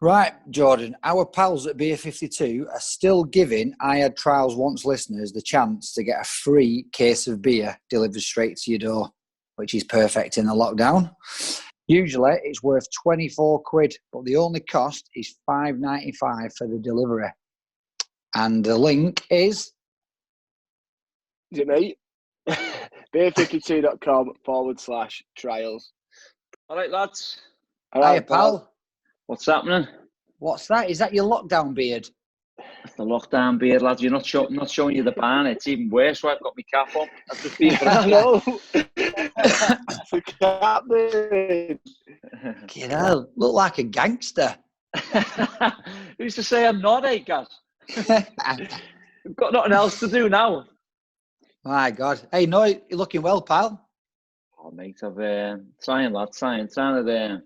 Right, Jordan, our pals at Beer 52 are still giving I Had Trials Once listeners the chance to get a free case of beer delivered straight to your door, which is perfect in the lockdown. Usually it's worth 24 quid, but the only cost is £5.95 for the delivery. And the link is... Is it me? beer52.com/trials. All right, lads. Hiya, pal. What's happening? What's that? Is that your lockdown beard? The lockdown beard, lads. You're not showing you the ban. It's even worse. So I've got my cap on. I've just been for a Hello. The cap beard. You know, look like a gangster. Who's to say I'm not, Gaz? I've got nothing else to do now. My God. Hey, no, you're looking well, pal. Oh, mate, I've trying to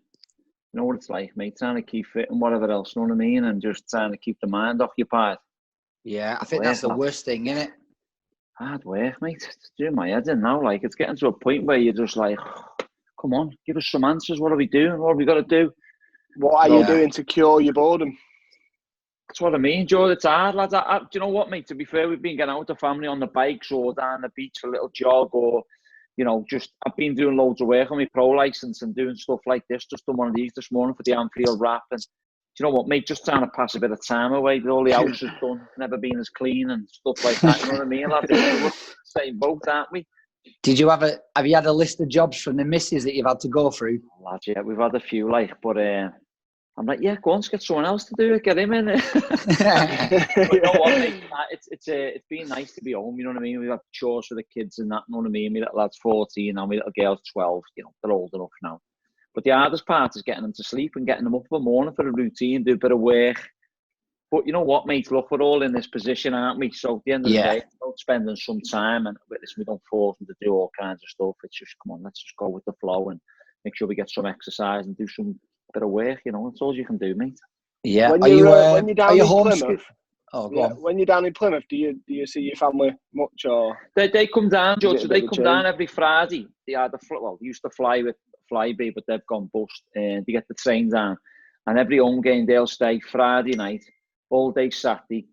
you know what it's like, mate, trying to keep fit and whatever else, you know what I mean, and just trying to keep the mind occupied. Yeah, I think that's the worst thing, isn't it? Hard work, mate. It's doing my head in now. Like, it's getting to a point where you're just like, come on, give us some answers. What are we doing? What have we got to do? What are you doing to cure your boredom? That's what I mean, Joe. It's hard, lads. Do you know what, mate? To be fair, we've been getting out with the family on the bikes or down the beach for a little jog, or, you know, I've been doing loads of work on my pro license and doing stuff like this. Just done one of these this morning for the Anfield wrap. And do you know what, mate? Just trying to pass a bit of time away. All the house is done, never been as clean and stuff like that. You know what I mean, lads? We're same boat, aren't we? Did you have you had a list of jobs from the missus that you've had to go through? Lads, yeah, we've had a few, like, but I'm like, yeah, go on, let's get someone else to do it, get him in. But you know what, mate? It's been nice to be home, you know what I mean? We've had chores for the kids and that, you know what I mean? My little lad's 14 and my little girl's 12, you know, they're old enough now. But the hardest part is getting them to sleep and getting them up in the morning for a routine, do a bit of work. But you know what, mate? Look, we're all in this position, aren't we? So at the end of the day, it's about spending some time, and listen, we don't force them to do all kinds of stuff. It's just, come on, let's just go with the flow and make sure we get some exercise and do some bit of work, you know. That's all you can do, mate. Yeah. When you're down in Plymouth, when you're down in Plymouth, do you see your family much, or they come down, George? So they come down every Friday. They used to fly with Flybe, but they've gone bust, and they get the train down. And every home game they'll stay Friday night, all day Saturday,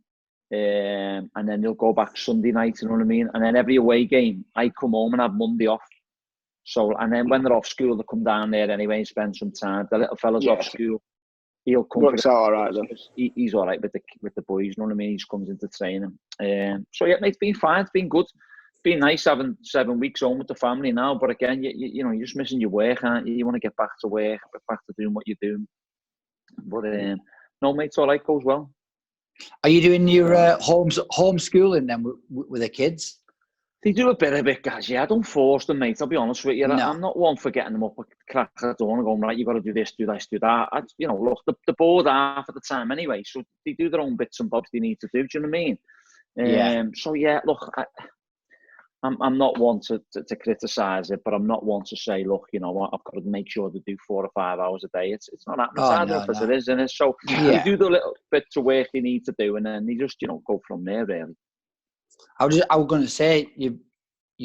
and then they'll go back Sunday night. You know what I mean? And then every away game, I come home and have Monday off. So, and then when they're off school, they come down there anyway and spend some time. The little fella's off school. He'll come. Works out all right then. He's all right with the boys. You know what I mean? He just comes into training. So yeah, mate, it's been fine. It's been good. It's been nice having 7 weeks home with the family now. But again, you know, you're just missing your work, aren't you? You want to get back to work, back to doing what you're doing. But no, mate, it's all right. Goes well. Are you doing your homeschooling then with the kids? They do a bit of it, guys. Yeah, I don't force them, mate. I'll be honest with you. No. I'm not one for getting them up a crack at dawn and going, right, you got to do this, do this, do that. You know, look, the board half of the time anyway, so they do their own bits and bobs they need to do. Do you know what I mean? So yeah, look, I'm not one to criticise it, but I'm not one to say, look, you know what, I've got to make sure they do 4 or 5 hours a day. It's not happening. It's hard enough as it is, isn't it? So they do the little bits of work they need to do, and then they just, you know, go from there, really. I was going to say, you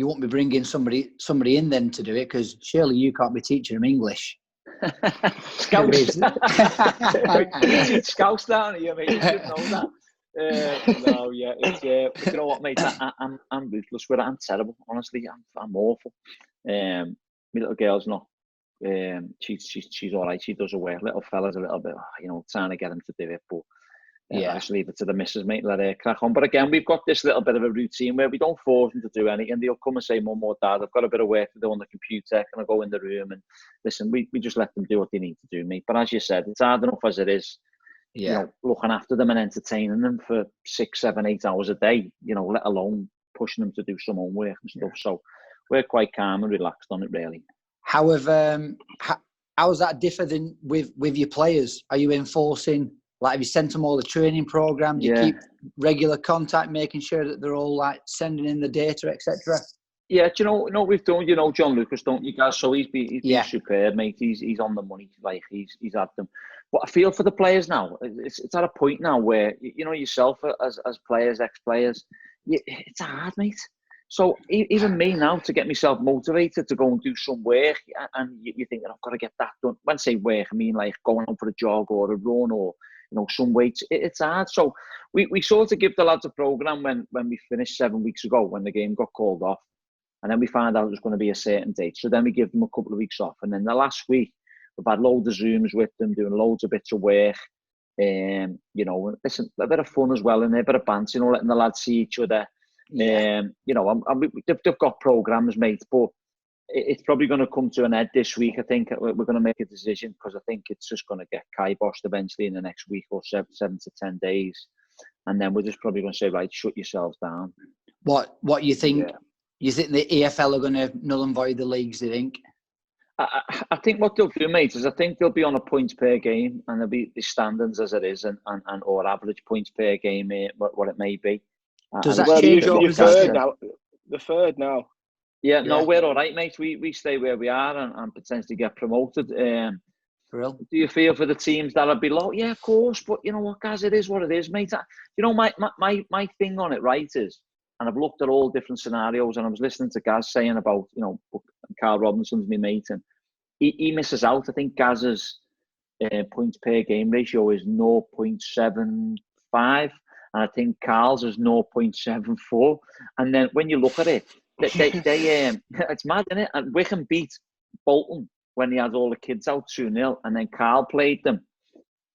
won't be bringing somebody in then to do it, because surely you can't be teaching them English. Scouts. You teach Scouts down here, mate. You should know that. No, yeah, it's but you know what, mate? I'm ruthless with it. I'm terrible, honestly. I'm awful. My little girl's not. She's all right. She does her work. Little fella's a little bit, you know, trying to get him to do it, but. I just leave it to the missus, mate, let her crack on. But again, we've got this little bit of a routine where we don't force them to do anything. They'll come and say, Mum or Dad, I've got a bit of work to do on the computer. Can I go in the room? And listen, we just let them do what they need to do, mate. But as you said, it's hard enough as it is, you know, looking after them and entertaining them for 6, 7, 8 hours a day, you know, let alone pushing them to do some homework and stuff. So we're quite calm and relaxed on it, really. How has that differed with your players? Are you enforcing... Like, have you sent them all the training program? Do you keep regular contact, making sure that they're all like sending in the data, etc.? Yeah, do you know what we've done? You know John Lucas, don't you guys? So he's been superb, mate. He's on the money. Like he's had them. But I feel for the players now. It's at a point now where you know yourself as players, ex-players. It's hard, mate. So even me now, to get myself motivated to go and do some work, and you think that I've got to get that done. When I say work, I mean like going out for a jog or a run or some weights. It's hard. So we sort of give the lads a programme when we finished 7 weeks ago when the game got called off, and then we found out it was going to be a certain date. So then we give them a couple of weeks off, and then the last week we've had loads of Zooms with them, doing loads of bits of work. Listen, a bit of fun as well in there, a bit of banter, letting the lads see each other. Yeah. They've got programmes, mate, but it's probably going to come to an end this week. I think we're going to make a decision because I think it's just going to get kiboshed eventually in the next week or 7 to 10 days, and then we're just probably going to say, right, shut yourselves down. What you think? Yeah. You think the EFL are going to null and void the leagues? Do you think? I think what they'll do, mate, is I think they'll be on a points per game, and there'll be the standards as it is, and or average points per game, what it may be. Does that change your third now? The third now. Yeah, no, we're all right, mate. We stay where we are and potentially get promoted. For real? Do you feel for the teams that are below? Yeah, of course. But you know what, guys, it is what it is, mate. My thing on it, right, is, and I've looked at all different scenarios, and I was listening to Gaz saying about, Carl Robinson's my mate, and he misses out. I think Gaz's points per game ratio is 0.75. And I think Carl's is 0.74. And then when you look at it, they it's mad, isn't it? And Wickham beat Bolton when he had all the kids out 2-0, and then Carl played them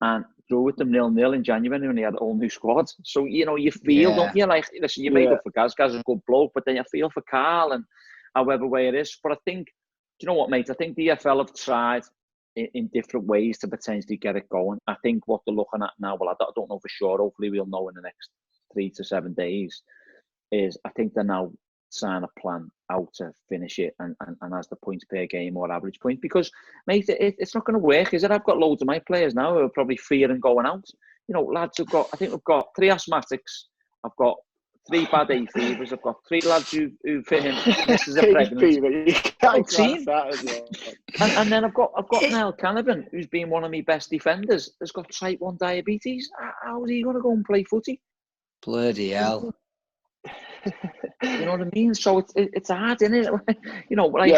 and drew with them 0-0 in January when he had all new squads. So, you feel, don't you? Like, listen, you made up for Gaz. Gaz is a good bloke, but then you feel for Carl and however way it is. But I think, do you know what, mate? I think the EFL have tried in different ways to potentially get it going. I think what they're looking at now, well, I don't know for sure. Hopefully we'll know in the next 3 to 7 days, is I think they're now trying a plan out to finish it and as the points per game or average points. Because, mate, it's not going to work, is it? I've got loads of my players now who are probably fearing going out. Lads I think we've got 3 asthmatics. I've got 3 bad hay fevers. I've got 3 lads who misses a pregnant. Team. And then I've got Niall Canavan, who's been one of my best defenders, has got type 1 diabetes. How is he going to go and play footy? Bloody hell. You know what I mean? So it's hard, isn't it?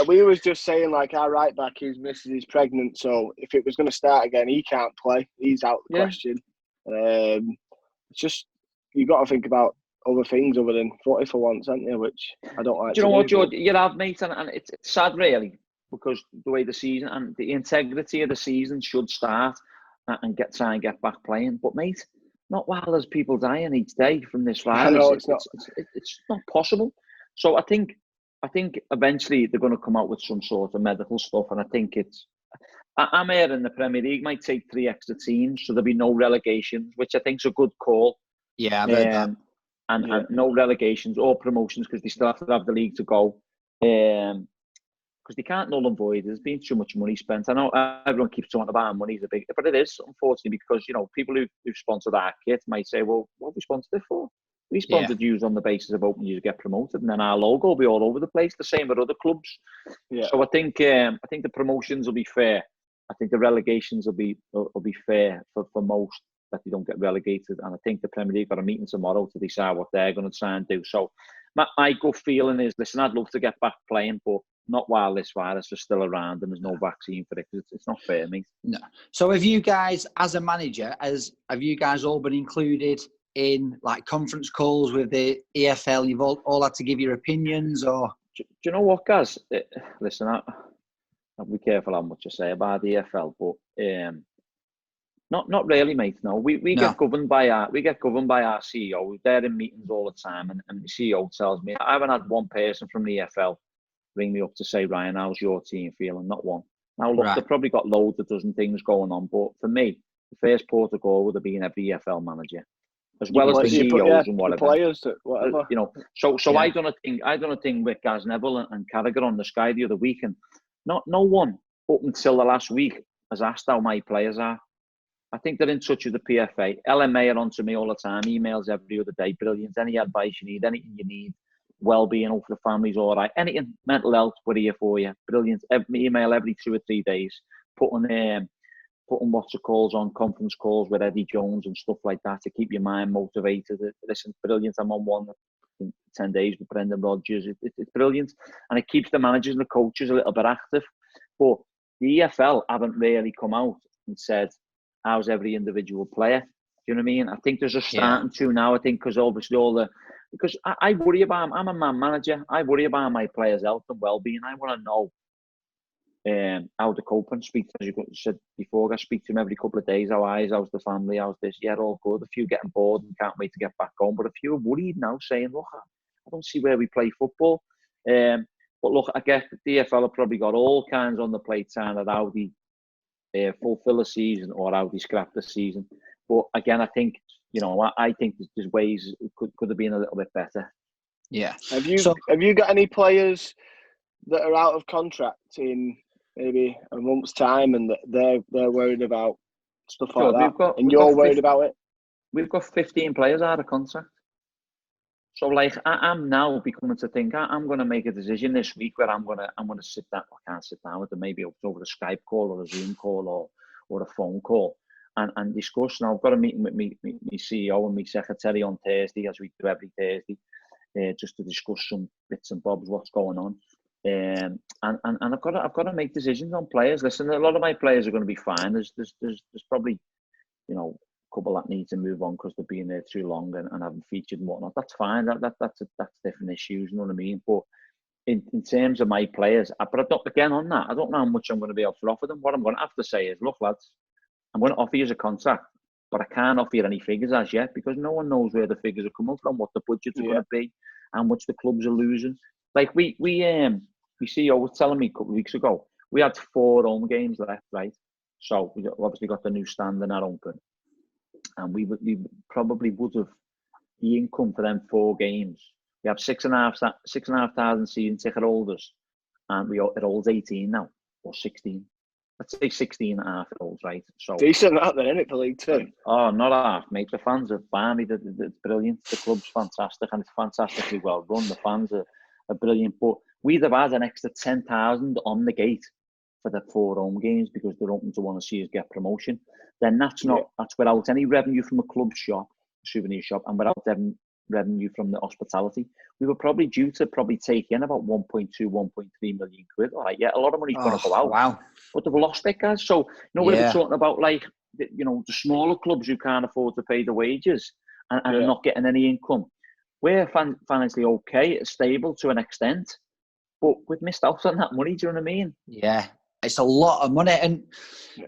We was just saying, like, our right back, his missus is pregnant, so if it was going to start again, he can't play. He's out of the question. It's just, you got to think about other things other than footy for once, haven't you? Which I don't like. Do you know what, George? You have, mate, and it's sad, really, because the way the season and the integrity of the season should start and try and get back playing. But, mate, not while there's people dying each day from this virus. No, it's not possible. So I think eventually they're going to come out with some sort of medical stuff, and I think I'm here in the Premier League. Might take 3 extra teams, so there'll be no relegations, which I think's a good call. Yeah, I've heard that. And no relegations or promotions, because they still have to have the league to go. Because they can't null and void. There's been too much money spent. I know everyone keeps talking about money's a big, but it is, unfortunately, because people who've sponsored our kit might say, well, what have we sponsored it for? We sponsored yous on the basis of hoping you get promoted, and then our logo will be all over the place. The same with other clubs. Yeah. So I think the promotions will be fair. I think the relegations will be fair for most, that they don't get relegated. And I think the Premier League got a meeting tomorrow to decide what they're going to try and do. So my gut feeling is, listen, I'd love to get back playing, but not while this virus is still around and there's no vaccine for it, because it's not fair, mate. No. So have you guys, as a manager, have you guys all been included in like conference calls with the EFL? You've all had to give your opinions, or? Do you know what, guys? Listen, I'll be careful how much I say about the EFL, but not really, mate. No, we get governed by our CEO. They're in meetings all the time, and the CEO tells me, I haven't had one person from the EFL ring me up to say, Ryan, how's your team feeling? Not one. Now, look, they've probably got loads of dozen things going on, but for me, the first port of call would have been every EFL manager, as well as the CEOs and whatever. Players, whatever. So I done a thing with Gaz Neville and Carragher on the Sky the other week, and no one up until the last week has asked how my players are. I think they're in touch with the PFA. LMA are on to me all the time, emails every other day. Brilliant. Any advice you need, anything you need, well-being, hope for the family's all right. Anything, mental health, we're here for you. Brilliant. Email every 2 or 3 days. Putting what's it calls on conference calls with Eddie Jones and stuff like that to keep your mind motivated. Listen, brilliant. I'm on one. in 10 days with Brendan Rodgers. It's brilliant, and it keeps the managers and the coaches a little bit active. But the EFL haven't really come out and said, how's every individual player? Do you know what I mean? I think there's a starting to now, I think, because obviously because I worry about them. I'm a man manager. I worry about my players' health and well-being. I want to know how to cope and speak, as you said before, I speak to them every couple of days. How's the family, how's this? Yeah, all good. A few getting bored and can't wait to get back home, but a few are worried now, saying, look, I don't see where we play football. But look, I guess the DFL have probably got all kinds on the plate, saying that how they fulfill a season or how they scrap the season. But again, I think, I think there's ways it could have been a little bit better. Yeah. Have you got any players that are out of contract in maybe a month's time, and that they're worried about stuff like that, and you're worried about it? We've got 15 players out of contract. So, like, I'm now beginning to think I'm going to make a decision this week where I'm going to sit down. I can't sit down with them. Maybe over a Skype call or a Zoom call or a phone call and discuss. Now, I've got a meeting with me CEO and my secretary on Thursday, as we do every Thursday, just to discuss some bits and bobs, what's going on. And I've got to make decisions on players. Listen, a lot of my players are going to be fine. There's probably, a couple that need to move on because they've been there too long and haven't featured and whatnot. That's fine. That's different issues. You know what I mean? But in terms of my players, but I don't know how much I'm going to be able to offer them. What I'm going to have to say is, look, lads, I'm going to offer you a contract, but I can't offer you any figures as yet because no one knows where the figures are coming from, what the budgets are going to be, how much the clubs are losing. Like we CEO was telling me a couple of weeks ago, we had 4 home games left, right? So we obviously got the new stand in that open, and we probably would have the income for them 4 games. We have 6,500 season ticket holders, and it holds 18 now or 16. Let's say 16 and a half it holds, right? So decent that then, isn't it, for League Two? Oh, not half, mate. The fans are balmy. It's brilliant. The club's fantastic, and it's fantastically well run. The fans are brilliant, but we'd have had an extra 10,000 on the gate for the 4 home games because they're open to want to see us get promotion. Then that's without any revenue from a club shop, souvenir shop, and without revenue from the hospitality. We were probably due to take in about 1.2, 1.3 million quid. All right, a lot of money's going to go out. Wow. But they've lost it, guys. So, we're talking about, like, the smaller clubs who can't afford to pay the wages and are not getting any income. We're financially okay, stable to an extent, but we've missed out on that money. Do you know what I mean? Yeah, it's a lot of money, and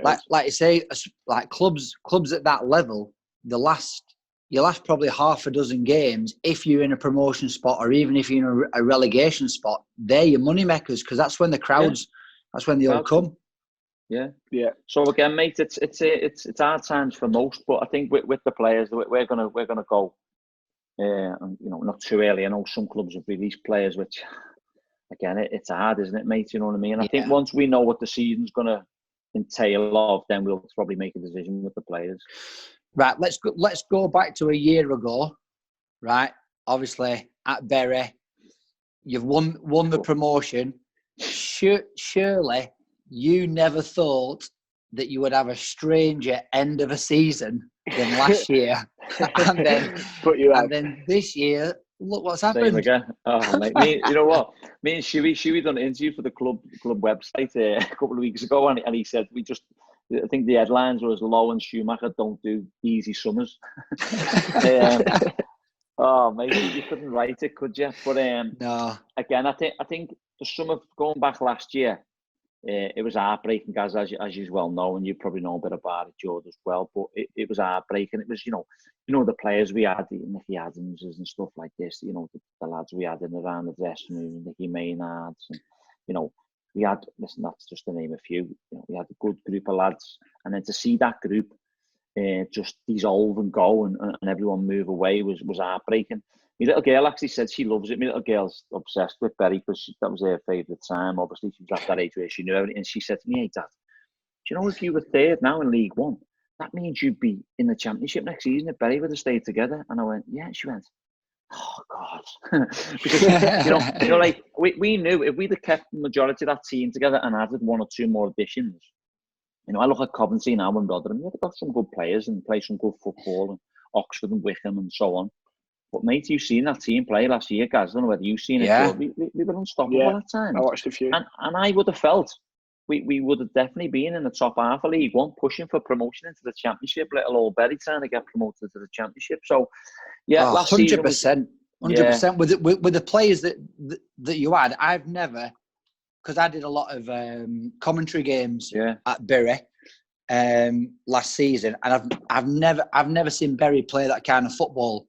like you say, like clubs at that level, you'll last probably half a dozen games if you're in a promotion spot, or even if you're in a relegation spot. They're your money makers because that's when the crowds, that's when they all come. Yeah. So again, mate, it's hard times for most, but I think with the players, we're gonna go. And not too early. I know some clubs have released players, which again, it's hard, isn't it, mate? You know what I mean? I think once we know what the season's gonna entail of, then we'll probably make a decision with the players. Right. Let's go back to a year ago. Right. Obviously, at Bury, you've won the promotion. Surely, you never thought that you would have a stranger end of a season than last year, and then this year, look what's happened. Same again. Oh, mate, you know what? Me and Shuey done an interview for the club website a couple of weeks ago, and he said I think the headlines was Lowe and Schumacher don't do easy summers. Oh, mate, you couldn't write it, could you? But no. Again, I think the summer going back last year. It was heartbreaking, guys, as you well know, and you probably know a bit about it, George, as well. But it was heartbreaking. It was, the players we had, Nicky Adams and stuff like this. The lads we had in around the dressing room, Nicky Maynards, and we had. Listen, that's just to name a few. We had a good group of lads, and then to see that group just dissolve and go, and everyone move away was heartbreaking. My little girl actually said she loves it. My little girl's obsessed with Bury because that was her favourite time. Obviously, she was at that age where she knew everything. And she said to me, "Hey, Dad, do you know if you were third now in League One, that means you'd be in the Championship next season if Bury would have stayed together?" And I went, "Yeah." She went, "Oh God," because like we knew if we'd have kept the majority of that team together and added 1 or 2 more additions. I look at Coventry now and Rotherham. They've got some good players and play some good football, and Oxford and Wickham and so on. But mate, you've seen that team play last year, guys. I don't know whether you've seen it. But we were unstoppable at times. I watched a few. And I would have felt we would have definitely been in the top half of League One, pushing for promotion into the Championship. Little old Berry trying to get promoted to the Championship. So, yeah, last 100%. season 100%. With the players that you had, I've never, because I did a lot of commentary games at Bury last season, and I've never seen Bury play that kind of football.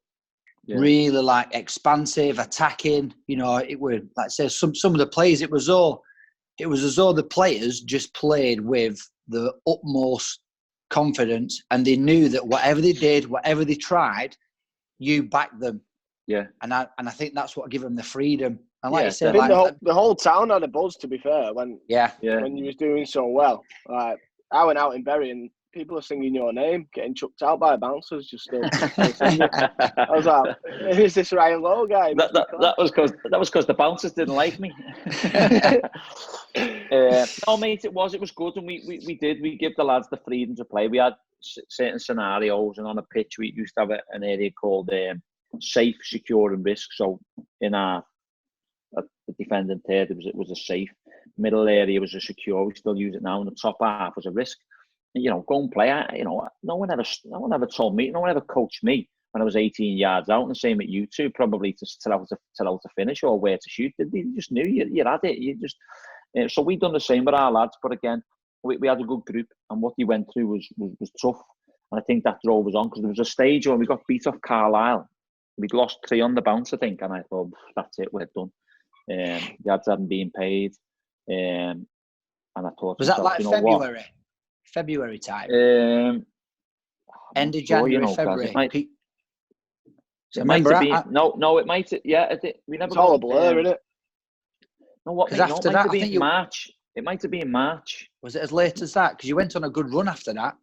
Yeah. Really like expansive, attacking. You know, it were like say some of the players. It was as though the players just played with the utmost confidence, and they knew that whatever they did, whatever they tried, you backed them. Yeah, and I think that's what gave them the freedom. And like you said, I think the whole town had a buzz. To be fair, when you was doing so well, like I went out in Bury and people are singing your name, getting chucked out by bouncers, just still singing. I was like, "Is this Ryan Lowe guy?" That was because the bouncers didn't like me. No, mate, it was good, and we give the lads the freedom to play. We had certain scenarios, and on a pitch we used to have an area called safe, secure, and risk. So in our the defending third, it was a safe. Middle area was a secure. We still use it now, and the top half was a risk. You know, go and play. No one ever told me. No one ever coached me when I was 18 yards out. And the same at you two, probably to tell how to finish or where to shoot. You just knew you had it. You just so we done the same with our lads. But again, we had a good group, and what they went through was tough. And I think that drove us on, because there was a stage when we got beat off Carlisle. We'd lost 3 on the bounce, I think, and I thought, that's it, we're done. The ads hadn't been paid, and I thought, was that like February time? End of January, February. It might have been. No, it might. Yeah, we never. It's all a blur, isn't it? No, what? Mate, after that, I think March. It might have been March. Was it as late as that? Because you went on a good run after that.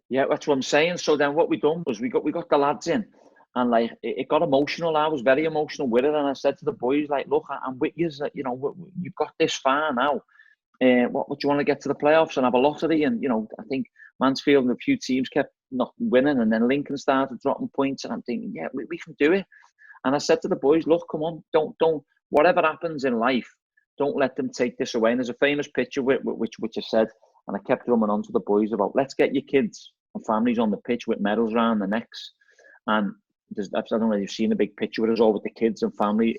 Yeah, that's what I'm saying. So then, what we done was we got the lads in, and like it got emotional. I was very emotional with it, and I said to the boys, like, look, I'm with you. You know, you've got this far now. What do you want to get to the playoffs and have a lottery? And, you know, I think Mansfield and a few teams kept not winning, and then Lincoln started dropping points, and I'm thinking, yeah, we can do it. And I said to the boys, look, come on, don't whatever happens in life, don't let them take this away. And there's a famous picture which I said, and I kept drumming on to the boys about, let's get your kids and families on the pitch with medals around their necks. And I don't know if you've seen a big picture with us all with the kids and family,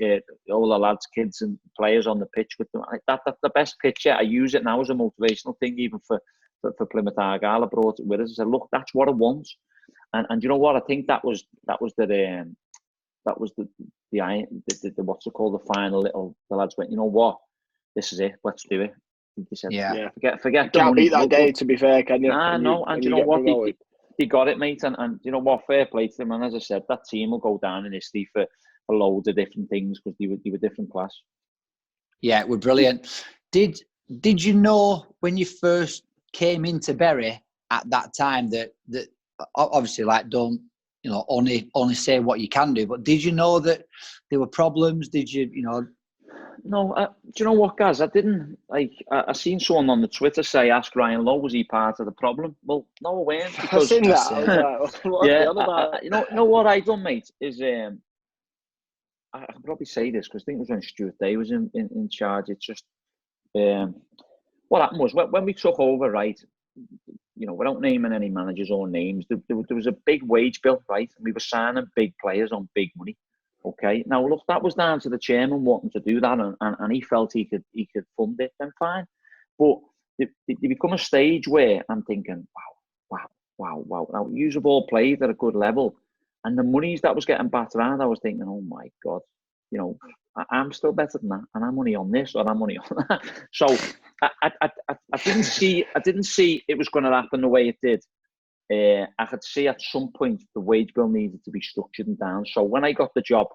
all the lads, kids and players on the pitch with them. That's the best picture. I use it now as a motivational thing, even for Plymouth Argyle. I brought it with us. I said, look, that's what I want. And you know what? I think that was the what's it called, the final little. The lads went, you know what? This is it. Let's do it. They said, forget. You can't beat that day. To be fair, can you? No. And you know what? He got it, mate, and you know what? Fair play to them. And as I said, that team will go down in history for loads of different things, because they were different class. Yeah, it were brilliant. Did you know when you first came into Bury at that time that obviously, like, don't, you know, only say what you can do, but did you know that there were problems? Did you know? No, do you know what, guys? I didn't, like, I seen someone on the Twitter say, ask Ryan Lowe, was he part of the problem? Well, no, I weren't. I've seen that. You know what I done, mate, is, I can probably say this, because I think it was when Stuart Day was in charge. It's just, what happened was, when we took over, right, you know, without naming any managers or names, there was a big wage bill, right, and we were signing big players on big money. Okay. Now, look, that was down to the chairman wanting to do that, and he felt he could fund it. Then fine, but there become a stage where I'm thinking, wow. Now, you have all played at a good level, and the monies that was getting batted around, I was thinking, oh my God, you know, I'm still better than that, and I'm only on this or I'm only on that. So I didn't see it was going to happen the way it did. I could see at some point the wage bill needed to be structured and down. So when I got the job,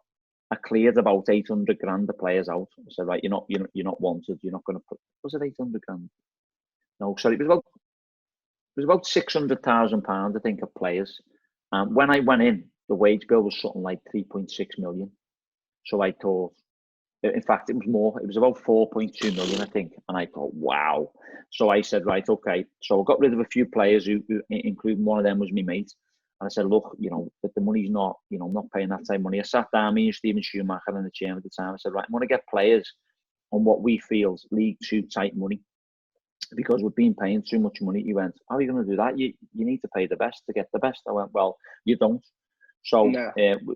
I cleared about 800 grand the players out. I said, right, you're not wanted. You're not going to put. Was it 800 grand? No, sorry, it was about £600,000, I think, of players. When I went in, the wage bill was something like 3.6 million. So I thought, in fact, it was more. It was about 4.2 million, I think. And I thought, wow. So I said, right, okay. So I got rid of a few players, who including one of them was my mate. And I said, look, that the money's not, I'm not paying that type of money. I sat down, me and Stephen Schumacher in the chairman at the time. I said, right, I'm going to get players on what we feel is League Two type money, because we've been paying too much money. He went, how are you going to do that? You need to pay the best to get the best. I went, well, you don't. So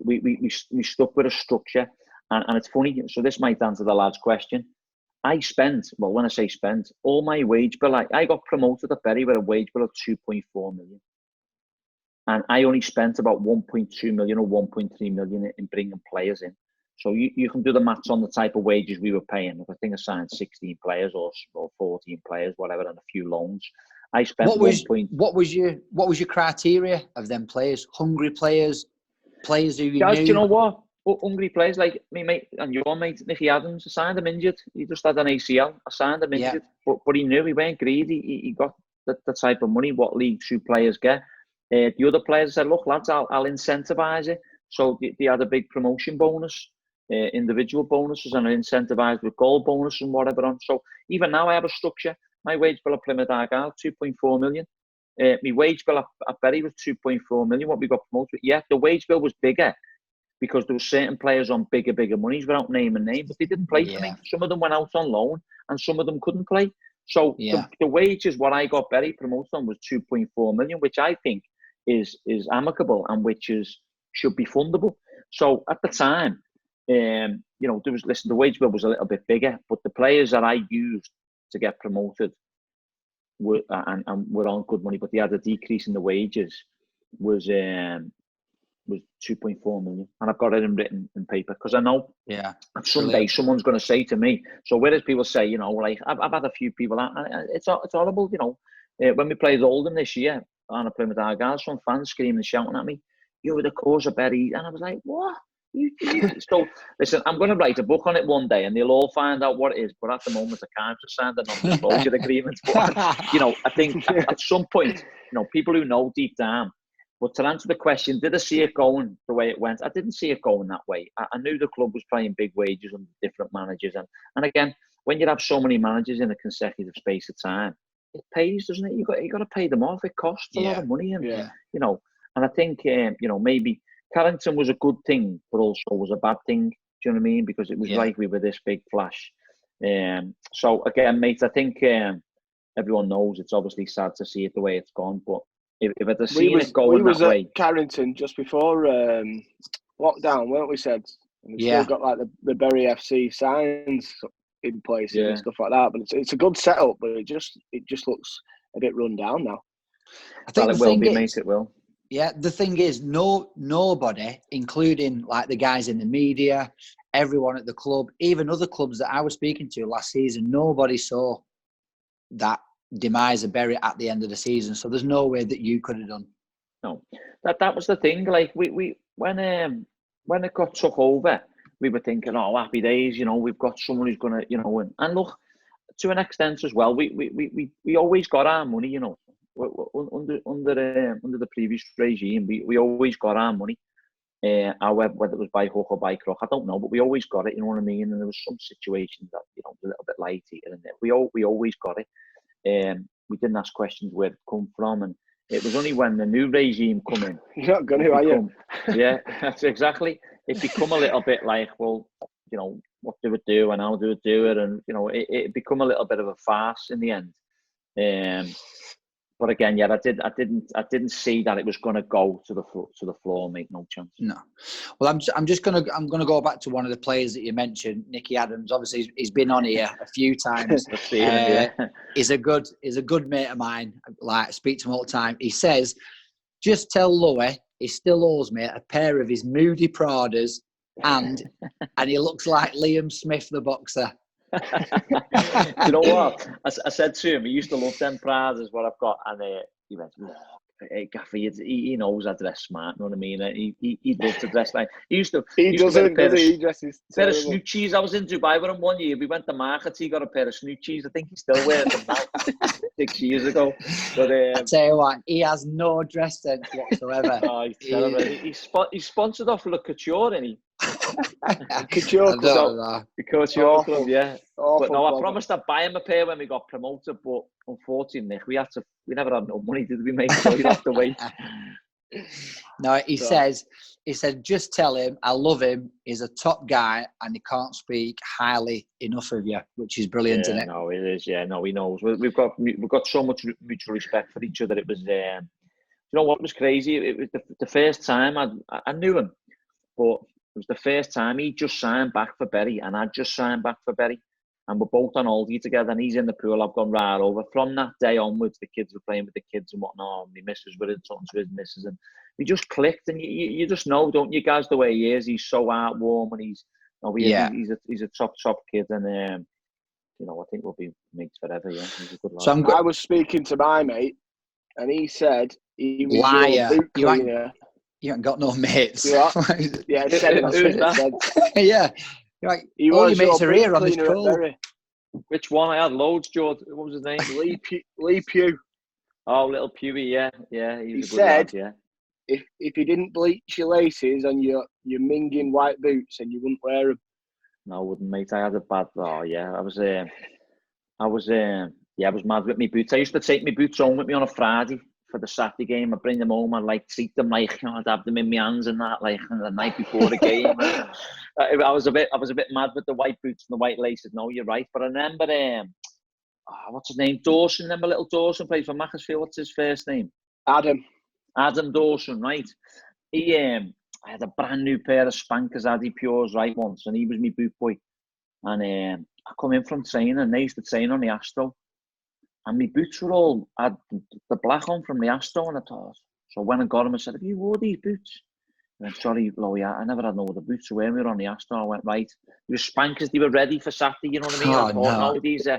we stuck with a structure. And it's funny, so this might answer the lad's question. I spent, well, when I say spent, all my wage bill, I got promoted at Bury with a wage bill of 2.4 million. And I only spent about 1.2 million or 1.3 million in bringing players in. So you can do the maths on the type of wages we were paying. I think I signed 16 players or 14 players, whatever, and a few loans. I spent what was your criteria of them players? Hungry players, players who you Guys, knew? do you know what? Hungry players like me, mate, and your mate Nicky Adams. I signed him injured. He just had an ACL. I signed him injured, but he knew he weren't greedy. He got the type of money what League Two players get. The other players said, look, lads, I'll incentivise it. So they had a big promotion bonus, individual bonuses, and incentivised with goal bonus and whatever on. So even now I have a structure. My wage bill at Plymouth Argyle, 2.4 million. My wage bill at Bury was 2.4 million, what we got promoted with. Yeah, the wage bill was bigger because there were certain players on bigger monies without naming names, but they didn't play for me. Some of them went out on loan and some of them couldn't play. So the wages, what I got Bury promoted on was 2.4 million, which I think is amicable and which should be fundable. So at the time, there was, the wage bill was a little bit bigger, but the players that I used to get promoted were on good money, but they had a decrease in the wages was 2.4 million, and I've got it written in paper because I know someday someone's going to say to me. So whereas people say, I've had a few people, and it's horrible, when we played Oldham this year on a Plymouth Argyle, some fans screaming and shouting at me, "You were the cause of Bury," and I was like, "What?" So listen, I'm going to write a book on it one day, and they'll all find out what it is. But at the moment, I can't just sign the non-disclosure agreement. But I think at some point, people who know deep down. But to answer the question, did I see it going the way it went? I didn't see it going that way. I knew the club was paying big wages under different managers, and again, when you have so many managers in a consecutive space of time, it pays, doesn't it? You got to pay them off. It costs a lot of money, and and I think maybe Carrington was a good thing, but also was a bad thing. Do you know what I mean? Because it was like we were this big flash. So again, mate, I think everyone knows it's obviously sad to see it the way it's gone, but if I'd have seen it going that way. At Carrington just before lockdown, weren't we? Said and we still got like the Bury FC signs in place and stuff like that. But it's a good setup, but it just looks a bit run down now. I think it will be, mate. It will. Yeah, the thing is, nobody, including like the guys in the media, everyone at the club, even other clubs that I was speaking to last season, nobody saw that demise of Bury at the end of the season. So there's no way that you could have done. No, that was the thing. Like we when it got took over, we were thinking, oh, happy days. We've got someone who's gonna, win. And look, to an extent as well, we always got our money. Under the previous regime, we always got our money. However, whether it was by hook or by crook, I don't know, but we always got it. You know what I mean? And there was some situations that a little bit light here and there. We always got it. We didn't ask questions where it come from, and it was only when the new regime come in. You're not going to, are you? Yeah, that's exactly. It become a little bit like, well, what do we do and how do we do it, and it become a little bit of a farce in the end. But again, I didn't see that it was going to go to the floor, mate. No chance. No. Well, I'm gonna go back to one of the players that you mentioned, Nicky Adams. Obviously, he's been on here a few times. He's a good mate of mine. Like, I speak to him all the time. He says, just tell Lowe he still owes me a pair of his moody Pradas, and he looks like Liam Smith, the boxer. Do you know what? I said to him, he used to love them Pradas, what I've got, and he went, hey, Gaffy, he knows I dress smart, you know what I mean? He loves to dress like, he doesn't, does he? He dresses pair of snoochies. I was in Dubai with him one year, we went to market, he got a pair of snoochies, I think he's still wearing them now, 6 years ago. But I tell you what, he has no dress sense whatsoever. Oh, he's terrible. He's sponsored off Le Couture, isn't he? Couture Club. The Couture Club, yeah. But no, I promised I'd buy him a pair when we got promoted, but unfortunately, we never had no money, did we, mate? So we'd have to wait. No, he said, just tell him I love him. He's a top guy, and he can't speak highly enough of you, which is brilliant, isn't it? No, it is. Yeah, no, he knows. We've got so much mutual respect for each other. It was, you know, what was crazy? It was the first time I knew him, but it was the first time he just signed back for Bury, and I just signed back for Bury, and we're both on holiday together. And he's in the pool. I've gone right over. From that day onwards, the kids were playing with the kids and whatnot. And my missus were talking to his missus, and we just clicked. And you just know, don't you guys, the way he is. He's so heartwarm, and he's a top kid, and you know, I think we'll be mates forever. Yeah, he's a good lad. So I was speaking to my mate, and he said he was liar. Your boot cleaner. You ain't got no mates. Yeah, said it. That's what it said. Yeah, you're like, he all was your mates are here on this cleaner at call. Bury. Which one? I had loads, George. What was his name? Lee Pugh. Oh, little Pewey, yeah. He said, lad, yeah. If you didn't bleach your laces on your minging white boots, and you wouldn't wear them. No, I wouldn't, mate. I had a bad. Oh yeah, I was mad with my boots. I used to take my boots home with me on a Friday for the Saturday game. I'd bring them home and like treat them like, you know, I'd have them in my hands and that, like, the night before the game. I was a bit mad with the white boots and the white laces. No, you're right. But I remember, what's his name? Dawson. Remember little Dawson played for Macclesfield. What's his first name? Adam Dawson, right? He I had a brand new pair of Spankers Addy Pures right once, and he was my boot boy. And I come in from training, and they used to train on the Astro. And my boots were all, had the black on from the Astro, and I thought, so when I got them, I said, have you wore these boots? He went, sorry, Lowe, I never had no other boots to wear. We were on the Astro. I went, right. They were Spankers, they were ready for Saturday, you know what I mean? I thought, no, these, you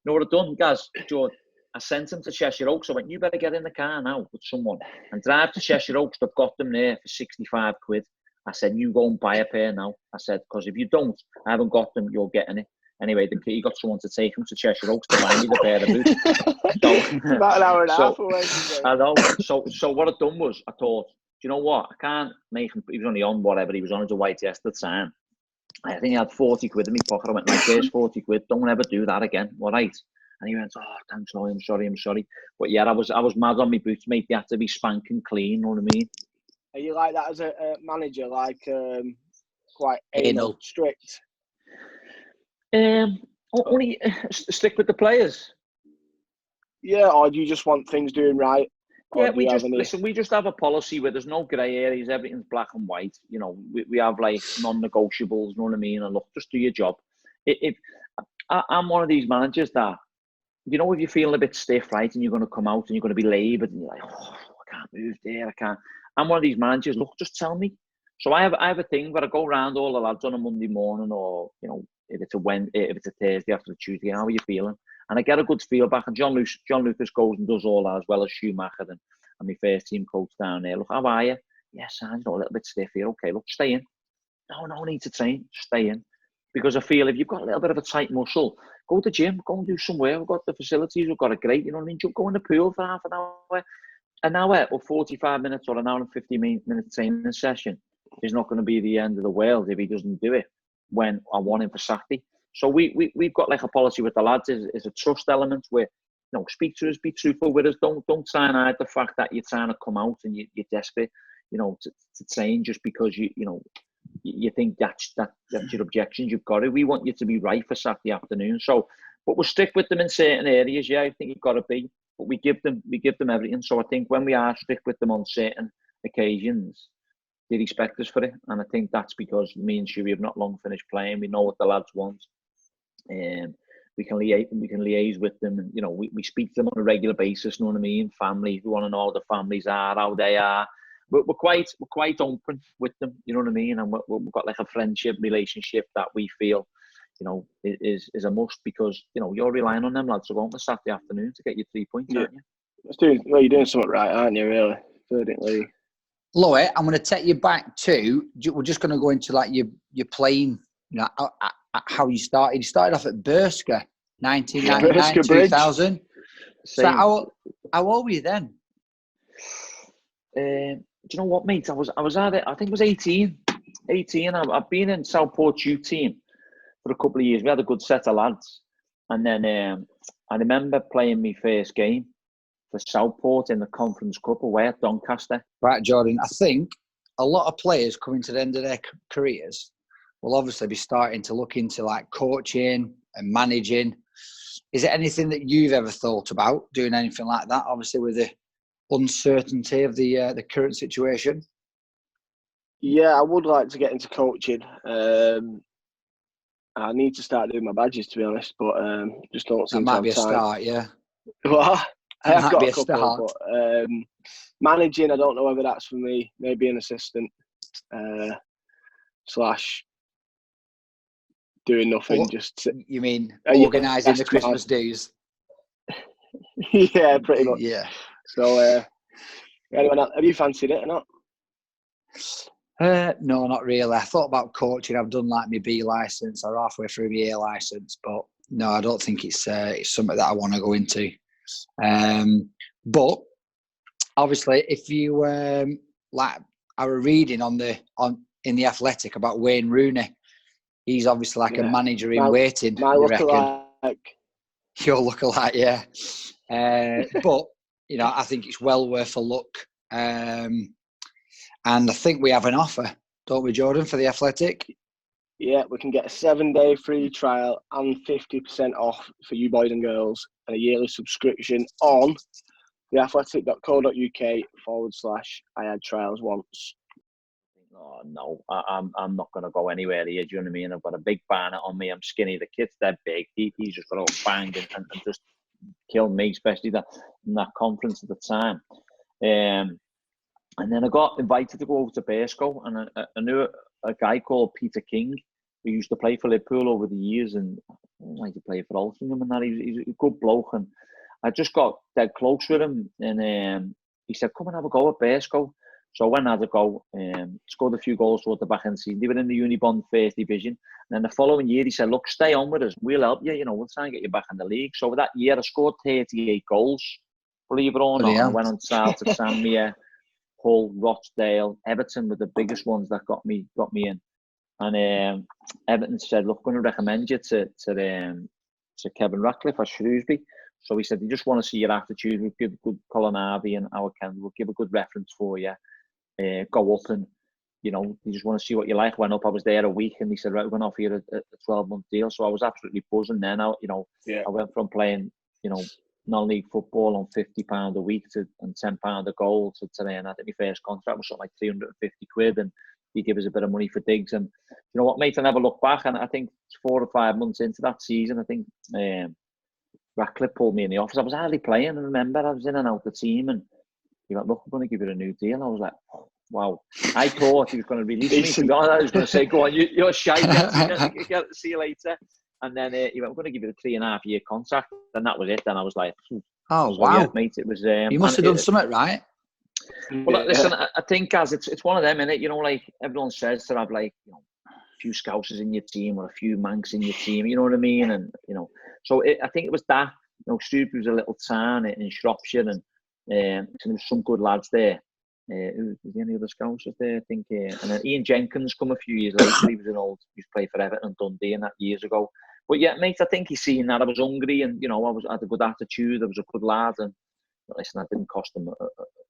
know what I've done, guys? George, I sent them to Cheshire Oaks. I went, you better get in the car now with someone and drive to Cheshire Oaks. They've got them there for 65 quid. I said, you go and buy a pair now. I said, because if you don't, I haven't got them, you're getting it. Anyway, he got someone to take him to Cheshire Oaks to buy me the pair of boots. So, about an hour and a half away. I know. So what I'd done was, I thought, do you know what? I can't make him, he was only on whatever, he was on as a white yes at the time. I think he had 40 quid in my pocket. I went, like, there's 40 quid. Don't ever do that again. All right. And he went, oh, thanks, no, I'm sorry. But yeah, I was mad on my boots, mate. They had to be spanking clean, you know what I mean? Are you like that as a manager, like quite anal, strict? Only stick with the players. Yeah, or do you just want things doing right? Yeah, we just have a policy where there's no grey areas, everything's black and white. You know, we have like non-negotiables, you know what I mean? And look, just do your job. I'm one of these managers that, you know, if you're feeling a bit stiff, right, and you're going to come out and you're going to be laboured and you're like, oh, I can't move there, I can't. I'm one of these managers, look, just tell me. So I have a thing where I go around all the lads on a Monday morning, or, you know, if it's a Thursday after the Tuesday, how are you feeling? And I get a good feel back. And John Lucas goes and does all that, as well as Schumacher and my first team coach down there. Look, how are you? Yes, I'm a little bit stiff here. Okay, look, stay in. No need to train. Stay in. Because I feel if you've got a little bit of a tight muscle, go to the gym, go and do some work. We've got the facilities, we've got it great. You know what I mean? Just go in the pool for half an hour or 45 minutes or an hour and 50 minute training session is not going to be the end of the world if he doesn't do it when I want him for Saturday. So we've got like a policy with the lads is a trust element where, you know, speak to us, be truthful with us. Don't try and hide the fact that you're trying to come out and you're desperate, you know, to train just because you think that's your objections. You've got it. We want you to be right for Saturday afternoon. So, but we'll stick with them in certain areas. Yeah, I think you've got to be. But we give them everything. So I think when we are strict with them on certain occasions, they respect us for it. And I think that's because me and Shuey have not long finished playing. We know what the lads want. We can liaise with them, and, you know, we speak to them on a regular basis. You know what I mean? Family, we want to know how the families are, how they are. We're quite open with them. You know what I mean? And we've got like a friendship relationship that we feel, you know, is a must, because, you know, you're relying on them lads to go on for Saturday afternoon to get your 3 points, aren't you? You're doing something right, aren't you? Really, verdantly. Lowe, I'm going to take you back to. We're just going to go into like your playing. You know, how you started. You started off at Bursker, 1999, 2000. So how old were you then? Do you know what, mate? I was at it. I think it was 18. I've been in Southport youth team for a couple of years. We had a good set of lads, and then I remember playing my first game Southport in the Conference Cup away at Doncaster. Right, Jordan. I think a lot of players coming to the end of their careers will obviously be starting to look into like coaching and managing. Is there anything that you've ever thought about doing anything like that? Obviously, with the uncertainty of the current situation. Yeah, I would like to get into coaching. I need to start doing my badges, to be honest, but just don't seem That to might be a have time. start, yeah. Well, I have got a couple, start. but managing, I don't know whether that's for me. Maybe an assistant slash doing nothing. You mean organising the Christmas dues? Yeah, pretty much. Yeah. So, anyone else, have you fancied it or not? No, not really. I thought about coaching. I've done like my B licence or halfway through my A licence, but no, I don't think it's something that I want to go into. But obviously, if you like, I was reading in the Athletic about Wayne Rooney. He's obviously like a manager in waiting. My lookalike. Your lookalike, yeah. But you know, I think it's well worth a look. And I think we have an offer, don't we, Jordan, for the Athletic? Yeah, we can get a 7-day free trial and 50% off for you boys and girls, and a yearly subscription on theathletic.co.uk/I had trials once. Oh, no, I'm not going to go anywhere here. Do you know what I mean? I've got a big banner on me. I'm skinny. The kid's dead big. He's just got to bang and just kill me, especially in that conference at the time. And then I got invited to go over to Bearscough, and I knew a guy called Peter King who used to play for Liverpool over the years, and I like to play for Altrincham and that. He's a good bloke, and I just got dead close with him, and he said, "Come and have a go at Bearscough." So I went and had a go, scored a few goals toward the back end season. They were in the Unibond First Division. And then the following year, he said, "Look, stay on with us. We'll help you. You know, we'll try and get you back in the league." So with that year, I scored 38 goals, believe it or not. I went on sale to Sandmere, Hull, Rochdale, Everton were the biggest ones that got me in. And Everton said, "Look, we're going to recommend you to Kevin Ratcliffe at Shrewsbury." So he said, "They just want to see your attitude. We'll give good Colin Harvey and our Ken. We'll give a good reference for you. Go up and, you know, they just want to see what you like." Went up. I was there a week, and he said, "Right, we're going to offer you a 12-month deal." So I was absolutely buzzing. Then I went from playing, you know, non-league football on £50 a week and £10 a goal to today. And I think my first contract was something like 350 quid, and he gave us a bit of money for digs. And you know what, mate, I never look back. And I think 4 or 5 months into that season, I think Ratcliffe pulled me in the office. I was hardly playing. I remember I was in and out the team, and he went, "Look, we're going to give you a new deal." I was like, oh, wow. I thought he was going to release me. To be honest, I was going to say, "Go on, you're shy. See you later." And then he went, "We're going to give you a 3.5-year contract." And that was it. Then I was like, "Oh, wow, yeah, mate, it was." You must have done something right. Well, listen, I think as it's one of them, innit? You know, like everyone says, to have like, you know, a few Scousers in your team or a few Manx in your team. You know what I mean? And you know, so I think it was that. You know, Shrewsbury was a little town in Shropshire, and there was some good lads there. Was there any other Scousers there? I think, and then Ian Jenkins come a few years later. He used to play for Everton and Dundee and that years ago. But yeah, mate, I think he's seen that I was hungry, and you know, I had a good attitude. I was a good lad, and listen, that didn't cost them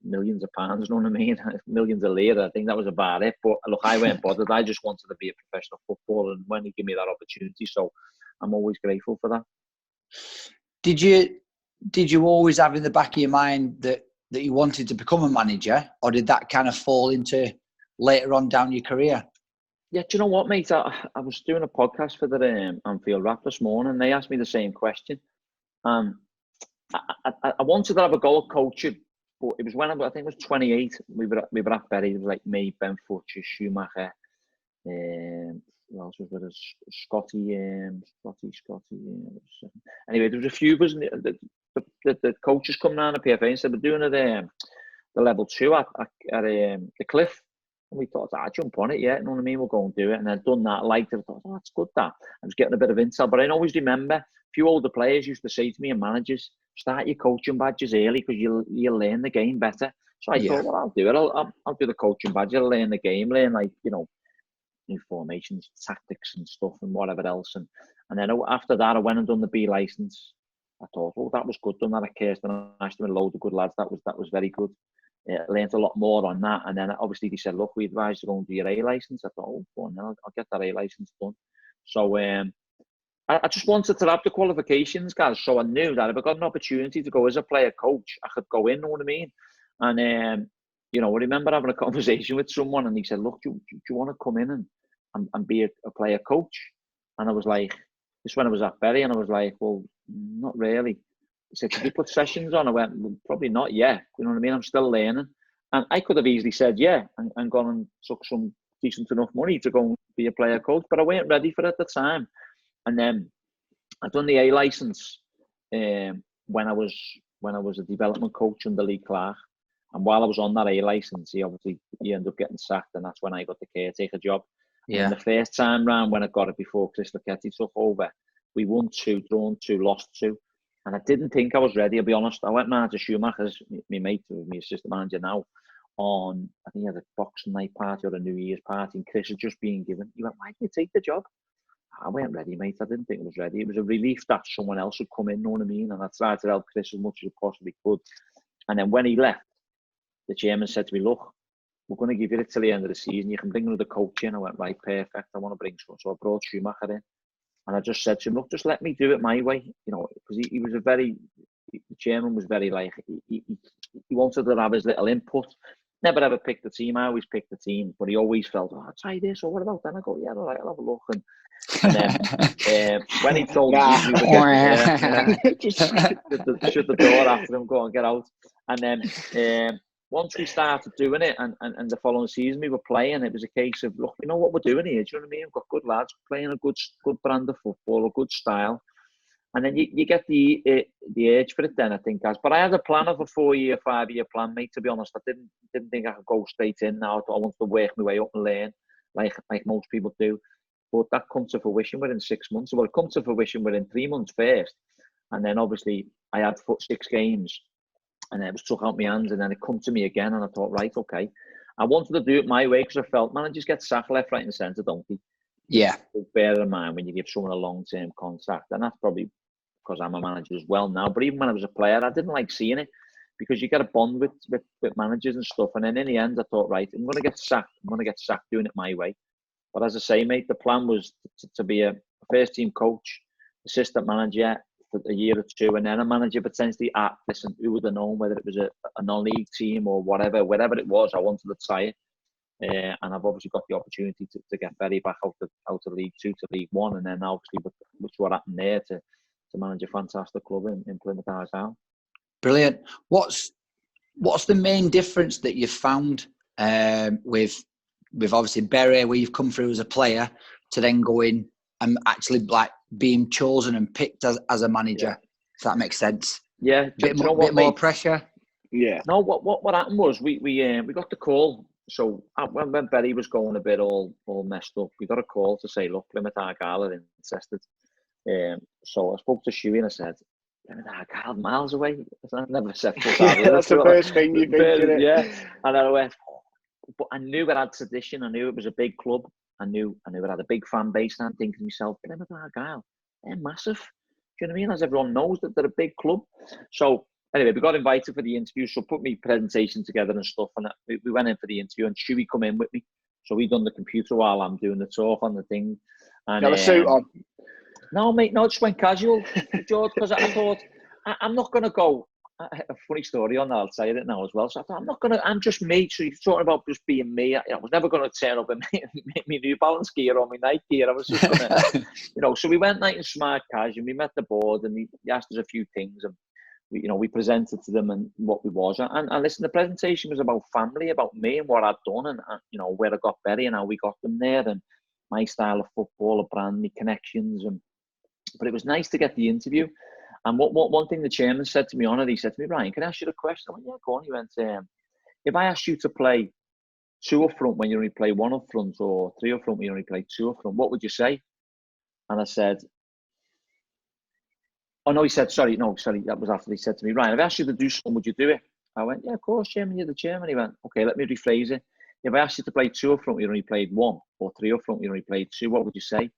millions of pounds. You know what I mean? Millions of lira. I think that was about it. But look, I weren't bothered. I just wanted to be a professional footballer, and when he gave me that opportunity, so I'm always grateful for that. Did you always have in the back of your mind that you wanted to become a manager, or did that kind of fall into later on down your career? Yeah, do you know what, mate? I was doing a podcast for the Anfield Rap this morning, and they asked me the same question. I wanted to have a go at coaching, but it was when I think it was 28. We were at Bury. It was like me, Ben Futcher, Schumacher, who else was with us? Scotty. Anyway, there was a few. Wasn't it? The coaches come down to PFA and said, "We're doing the level 2 at the Cliff." And we thought, "I'd jump on it, yeah." You know what I mean? We'll go and do it. And I'd done that. I liked it. I thought, "Oh, that's good, that." I was getting a bit of intel. But I always remember a few older players used to say to me, and managers, "Start your coaching badges early because you'll learn the game better." So I thought, well, I'll do it. I'll do the coaching badge. I'll learn the game, learn, like, you know, new formations, tactics and stuff and whatever else. And then after that, I went and done the B licence I thought, oh, that was good done that at Kirsten Ashton and a load of good lads. That was very good. I learned a lot more on that. And then obviously they said, look, we advise you to go and do your A licence. I thought, oh, go on, I'll get that A licence done. So I just wanted to have the qualifications, guys. So I knew that if I got an opportunity to go as a player coach, I could go in, know what I mean? And, you know, I remember having a conversation with someone and he said, look, do you want to come in and be a player coach? And I was like, this when I was at Bury, and I was like, well, not really. He said, could you put sessions on? I went, well, probably not yet. You know what I mean? I'm still learning. And I could have easily said, yeah, and gone and took some decent enough money to go and be a player coach, but I weren't ready for it at the time. And then I'd done the A licence when I was a development coach under Lee Clark. And while I was on that A licence, he ended up getting sacked, and that's when I got the caretaker job. Yeah. And the first time round when I got it before Chris Lucchetti took over, we won 2, drawn 2, lost 2. And I didn't think I was ready, I'll be honest. I went round to Schumacher's, my mate, my assistant manager now, on, I think he had a Boxing Night party or a New Year's party, and Chris had just been given. He went, why didn't you take the job? I weren't ready, mate. I didn't think I was ready. It was a relief that someone else would come in, know what I mean? And I tried to help Chris as much as I possibly could. And then when he left, the chairman said to me, look, we're going to give you it till the end of the season. You can bring another coach in. I went, right, perfect. I want to bring someone. So I brought Schumacher in. And I just said to him, look, just let me do it my way. You know, because he was the chairman was very like, he wanted to have his little input. Never ever picked the team. I always picked the team. But he always felt, oh, I'll try this. Or what about that? I go, yeah, all right, I'll have a look. And then when he told me we were just shut the door after him, go and get out. And then once we started doing it, and the following season we were playing, it was a case of, look, you know what we're doing here. Do you know what I mean? We've got good lads playing a good brand of football, a good style. And then you get the urge for it then, I think, guys. But I had a plan of a 4-year, 5-year plan, mate, to be honest. I didn't think I could go straight in now. I wanted to work my way up and learn, like most people do. But that come to fruition within 6 months. Well, it come to fruition within 3 months first. And then obviously I had 6 games and it was took out my hands, and then it come to me again, and I thought, right, okay. I wanted to do it my way because I felt managers get sacked left, right and centre, don't they? Yeah. Bear in mind when you give someone a long-term contract, and that's probably because I'm a manager as well now. But even when I was a player, I didn't like seeing it because you get a bond with managers and stuff. And then in the end, I thought, right, I'm going to get sacked. I'm going to get sacked doing it my way. But as I say, mate, the plan was to be a first-team coach, assistant manager for a year or 2, and then a manager potentially at, listen, who would have known whether it was a non-league team or whatever it was, I wanted to try it. And I've obviously got the opportunity to get Bury back out of League 2 to League 1, and then obviously with what happened there to manage a fantastic club in Plymouth Argyle. Brilliant. What's the main difference that you've found with obviously Bury, where you've come through as a player, to then go in and actually like being chosen and picked as a manager? Yeah. If that makes sense. Yeah, bit more pressure. Yeah. No, what happened was we got the call. So when Bury was going a bit all messed up, we got a call to say, look, Plymouth Argyle are interested. So I spoke to Shuey and I said, Plymouth Argyle, miles away. I've never said that's the first thing you think, yeah. And then I went, but I knew it had tradition. I knew it was a big club. I knew it had a big fan base. And I'm thinking to myself, Plymouth Argyle, they're massive. Do you know what I mean? As everyone knows that they're a big club. So anyway, we got invited for the interview. So put me presentation together and stuff. And we went in for the interview, and Shuey come in with me. So he done the computer while I'm doing the talk on the thing. And got a suit on? No, mate, no, just went casual, George, because I thought, I'm not going to go. A funny story on that, I'll tell you it now as well. So I thought, I'm just me. So you're talking about just being me. I was never going to turn up in my New Balance gear or my Nike gear. I was just going to, so we went nice and smart casual. We met the board and he asked us a few things, and we presented to them and what we was. And listen, the presentation was about family, about me and what I'd done, and where I got Bury and how we got them there, and my style of football, a brand, my connections, but it was nice to get the interview. And one thing the chairman said to me on it, he said to me, Ryan, can I ask you a question? I went, yeah, go on. He went, if I asked you to play 2 up front when you only play 1 up front, or 3 up front when you only play 2 up front, what would you say? And I said, oh no, he said, sorry, that was after he said to me, Ryan, if I asked you to do something, would you do it? I went, yeah, of course, Chairman, you're the chairman. He went, okay, let me rephrase it. If I asked you to play 2 up front when you only played 1, or 3 up front when you only played 2, what would you say?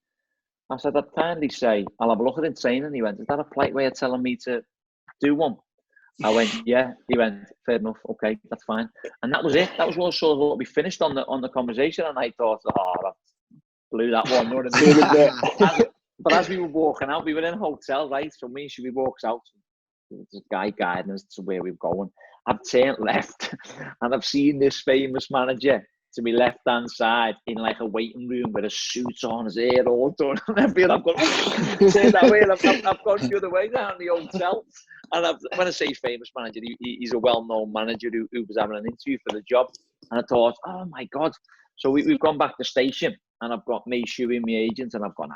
I said, I'd kindly say, I'll have a look at it training. He went, is that a polite way of telling me to do one? I went, yeah. He went, fair enough, okay, that's fine. And that was it. That was sort of what we finished on the conversation. And I thought, that blew that one. You know what I mean? But as we were walking out, we were in a hotel, right? So me and she, we walks out. There's a guy guiding us to where we were going. I've turned left and I've seen this famous manager to my left-hand side in like a waiting room with a suit on, his hair all done and everything. I've got turned that way and I've gone the other way down the hotel. And when I say famous manager, he's a well-known manager who was having an interview for the job. And I thought, oh my God. So we've gone back to the station and I've got me shooing my agent and I've gone,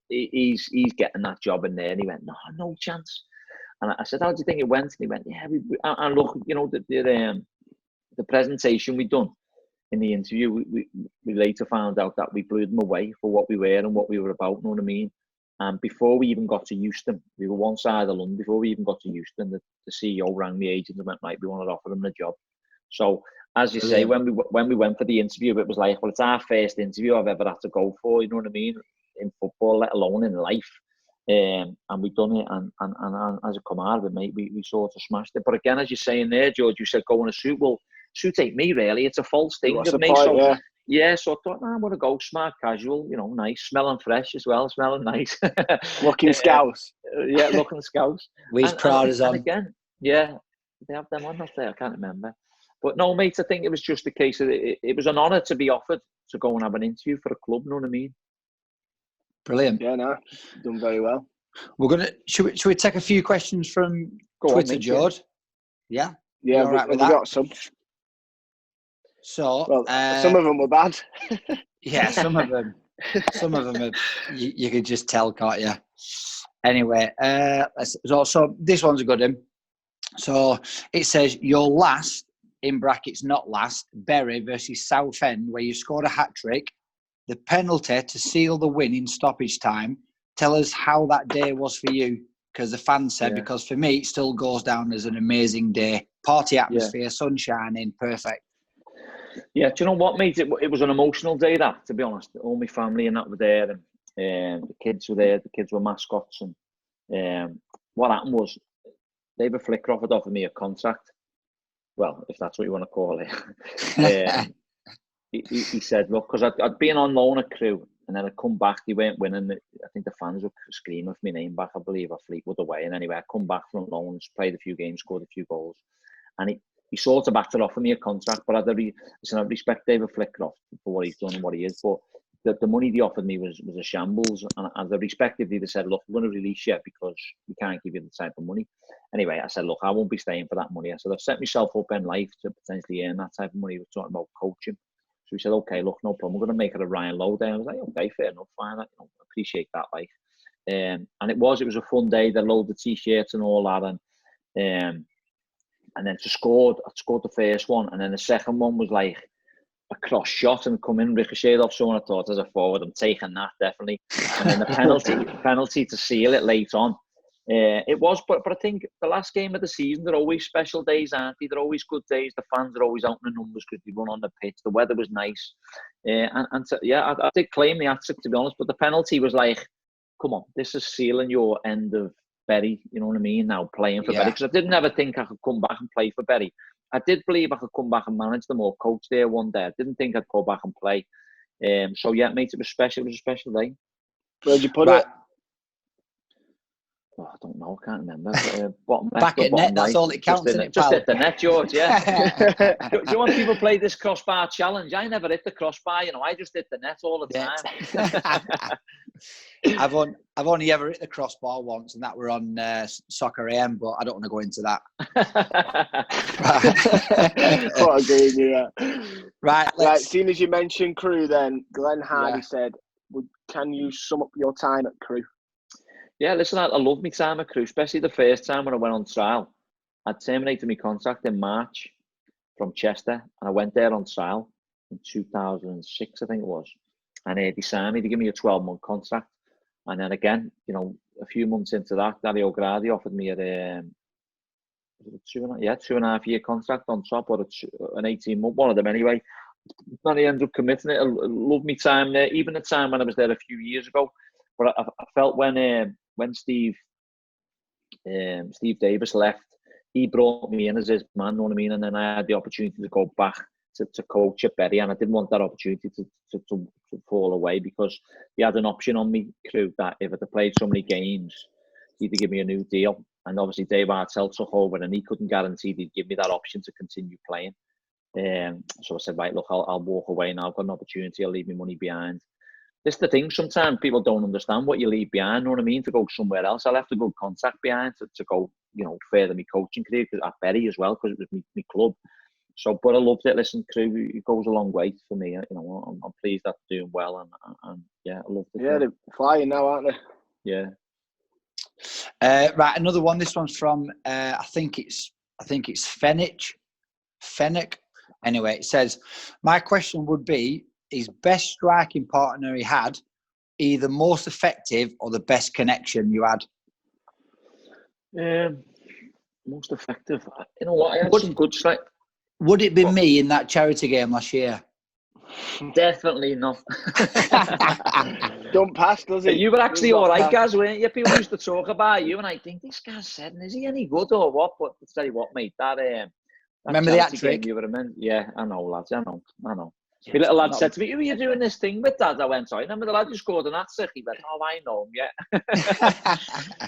he's getting that job in there. And he went, no chance. And I said, how do you think it went? And he went, yeah. And look, you know, the presentation we'd done in the interview, we later found out that we blew them away for what we were and what we were about, you know what I mean? And before we even got to Euston, we were one side of London, before we even got to Euston, the CEO rang the agent and went, right, we want to offer him the job. So, as you say, when we went for the interview, it was like, well, it's our first interview I've ever had to go for, you know what I mean, in football, let alone in life. And we've done it, and as it come out of it, mate, we sort of smashed it. But again, as you're saying there, George, you said go in a suit. Well, suit ain't me, really. It's a false thing of me. So I thought, I want to go smart casual, you know, nice, smelling fresh as well, smelling nice. Looking scouse. Yeah, looking scouse. With Prada's on. And again, yeah, they have them on that day, I can't remember. But no, mate, I think it was just a case of it was an honour to be offered to go and have an interview for a club, you know what I mean? Brilliant. Yeah, no, done very well. We're gonna should we take a few questions from Twitter, mate, George? Yeah. Yeah, all right we with that? got some. So some of them were bad. Yeah, some of them are, you could just tell, can't you? Anyway, so this one's a good one. So it says your last, in brackets not last, Bury versus Southend, where you scored a hat-trick, the penalty to seal the win in stoppage time. Tell us how that day was for you, because the fans said, because for me, it still goes down as an amazing day. Party atmosphere, sun shining, perfect. Yeah, do you know what, mate? It was an emotional day, that, to be honest. All my family and that were there, and the kids were there, the kids were mascots. And what happened was, David Flicker offered me a contract. Well, if that's what you want to call it. He said, look, because I'd been on loan at Crewe, and then I'd come back, they weren't winning. I think the fans were screaming for my name back, I believe, at Fleetwood away. And anyway, I come back from loans, played a few games, scored a few goals. And he sort of backed to offer me a contract, but I respect David Flicker for what he's done and what he is. But the money they offered me was a shambles. And I respectively, they said, look, we're going to release you because we can't give you the type of money. Anyway, I said, look, I won't be staying for that money. I said, I've set myself up in life to potentially earn that type of money. We're talking about coaching. So he said, okay, look, no problem. We're going to make it a Ryan Lowe day. I was like, okay, fair enough, fine. I appreciate that, like. And it was a fun day. They loaded the T-shirts and all that. And then I scored the first one. And then the second one was like a cross shot and come in, ricocheted off someone. I thought, as a forward, I'm taking that, definitely. And then the penalty to seal it late on. It was, but I think the last game of the season, they're always special days, aren't they? They're always good days. The fans are always out in the numbers because they run on the pitch. The weather was nice. I did claim the hat-trick, to be honest, but the penalty was like, come on, this is sealing your end of Bury, you know what I mean, now playing for Bury. Because I didn't ever think I could come back and play for Bury. I did believe I could come back and manage them or coach there one day. I didn't think I'd go back and play. So, yeah, mate, it was special. It was a special day. Where'd you put it? Oh, I don't know. I can't remember. Bottom left, back at net. That's all it counts, isn't it, pal? Just hit the net, George. Yeah. do you want people play this crossbar challenge? I never hit the crossbar. You know, I just hit the net all the time. I've only ever hit the crossbar once, and that were on Soccer AM. But I don't want to go into that. What a game, yeah. Right. Seeing as you mentioned Crewe, then Glenn Hardy said, "Can you sum up your time at Crewe?" Yeah, listen, I love my time at Crewe, especially the first time when I went on trial. I terminated my contract in March from Chester, and I went there on trial in 2006, I think it was. And they signed me to give me a 12-month contract. And then again, you know, a few months into that, Dario Gradi offered me a 2.5-year contract on top, or an 18-month, one of them anyway. Then he ended up committing it. I loved my time there, even the time when I was there a few years ago. But I felt when Steve Davis left, he brought me in as his man, you know what I mean? And then I had the opportunity to go back to coach at Bury, and I didn't want that opportunity to fall away, because he had an option on me, Crew, that if I'd played so many games, he'd give me a new deal. And obviously Dave Artell took over, and he couldn't guarantee he'd give me that option to continue playing. So I said, right, look, I'll walk away now. I've got an opportunity. I'll leave my money behind. This is the thing. Sometimes people don't understand what you leave behind. You know what I mean? To go somewhere else, I left a good contact behind to go, further my coaching career at Bury as well, because it was my club. So, but I loved it. Listen, Crew, it goes a long way for me. I'm pleased that they're doing well, and yeah, I loved it. Yeah, they're flying now, aren't they? Yeah. Right, another one. This one's from I think it's Fenwick. Anyway, it says, my question would be, his best striking partner he had, either most effective or the best connection you had? Most effective. You know what? I had some good strike. Would it be me in that charity game last year? Definitely not. Don't pass, does he? You were actually all right, guys, weren't you? People used to talk about you, and I think, this guy's 7, is he any good or what? But to tell you what, mate, that remember the hat-trick? You were in? Yeah, I know, lads. I know. Yeah, my little lad said to me, who are you doing this thing with, Dad? I went, I remember the lad who scored an hat-trick. He went, oh, I know him, yeah.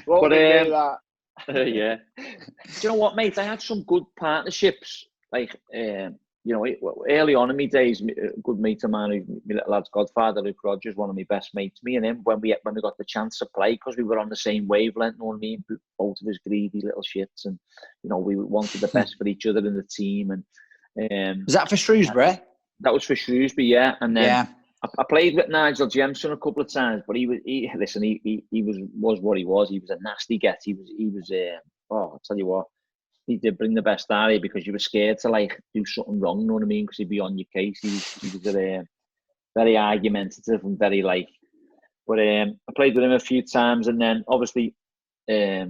But that. Yeah. Do you know what, mate? I had some good partnerships. Like, early on in my days, a good mate of mine, my little lad's godfather, Luke Rogers, one of my best mates, me and him, when we got the chance to play, because we were on the same wavelength, you know what I mean? Both of us greedy little shits, and, we wanted the best for each other in the team. And was that for Shrewsbury? That was for Shrewsbury, yeah. And then I played with Nigel Jemson a couple of times, but he was what he was. He was a nasty get. He was I'll tell you what, he did bring the best out of you, because you were scared to do something wrong, you know what I mean? Because he'd be on your case. He was very argumentative and very but I played with him a few times, and then obviously I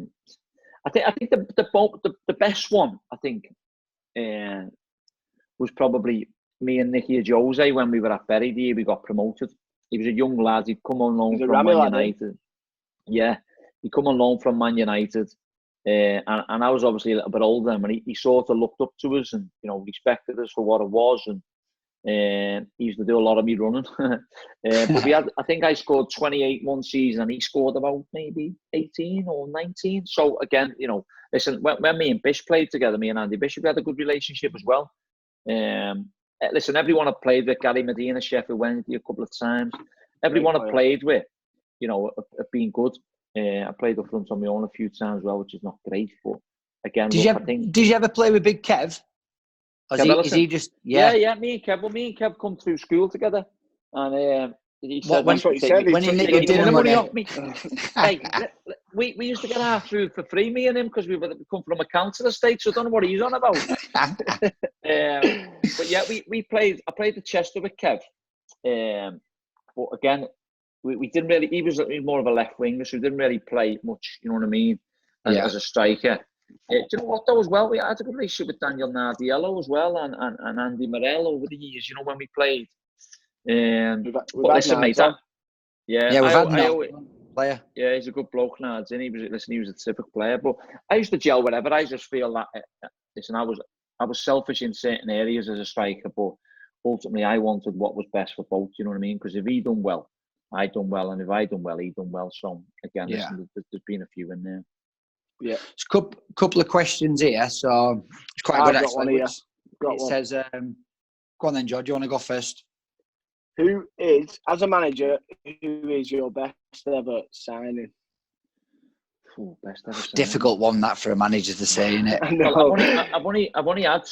think the best one, I think, was probably me and Nicky Jose when we were at Bury the year we got promoted. He was a young lad. He'd come on loan from Man United. Yeah, he'd come on loan from Man United. And I was obviously a little bit older, and he sort of looked up to us and, respected us for what it was. And he used to do a lot of me running. But I think I scored 28 one season, and he scored about maybe 18 or 19. So again, listen, when me and Bish played together, me and Andy Bishop, we had a good relationship as well. Listen, everyone I played with, Gary Medina, Sheffield Wednesday a couple of times. Everyone I played with, have been good. I played up front on my own a few times as well, which is not great. But again, did you ever play with Big Kev? Is he just yeah? Me and Kev come through school together, and he said when he nicked your dinner money off me. Hey, we used to get our food for free, me and him, because we come from a council estate, so I don't know what he's on about. But yeah, we played. I played the Chester with Kev, but again, we didn't really. He was more of a left winger, so we didn't really play much. You know what I mean? As a striker. Do you know what, though, as well? We had a good relationship with Daniel Nardiello as well, and Andy Morel over the years, when we played. But listen, mate, we've had player. Yeah, he's a good bloke, Nards, and he was a typical player. But I used to gel whatever. I just feel that, listen, I was selfish in certain areas as a striker, but ultimately I wanted what was best for both, you know what I mean? Because if he done well, I done well, and if I done well, he done well. So again, listen, there's been a few in there. Yeah, it's a couple of questions here, so it's quite good actually. It says, go on then, George. Do you want to go first? Who is, as a manager, who is your best ever signing? Best ever signing. Difficult one that for a manager to say, isn't it? Well, I've only had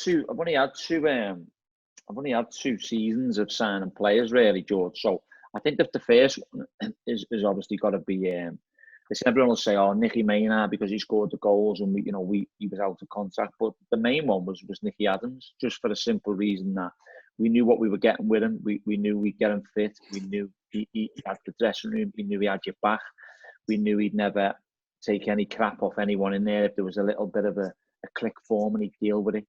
two seasons of signing players, really, George. So I think that the first one is obviously got to be. Listen, everyone will say, "Oh, Nicky Maynard," because he scored the goals and he was out of contract. But the main one was Nicky Adams, just for the simple reason that we knew what we were getting with him. We knew we'd get him fit. We knew he had the dressing room. We knew he had your back. We knew he'd never take any crap off anyone in there. If there was a little bit of a click form, and he'd deal with it.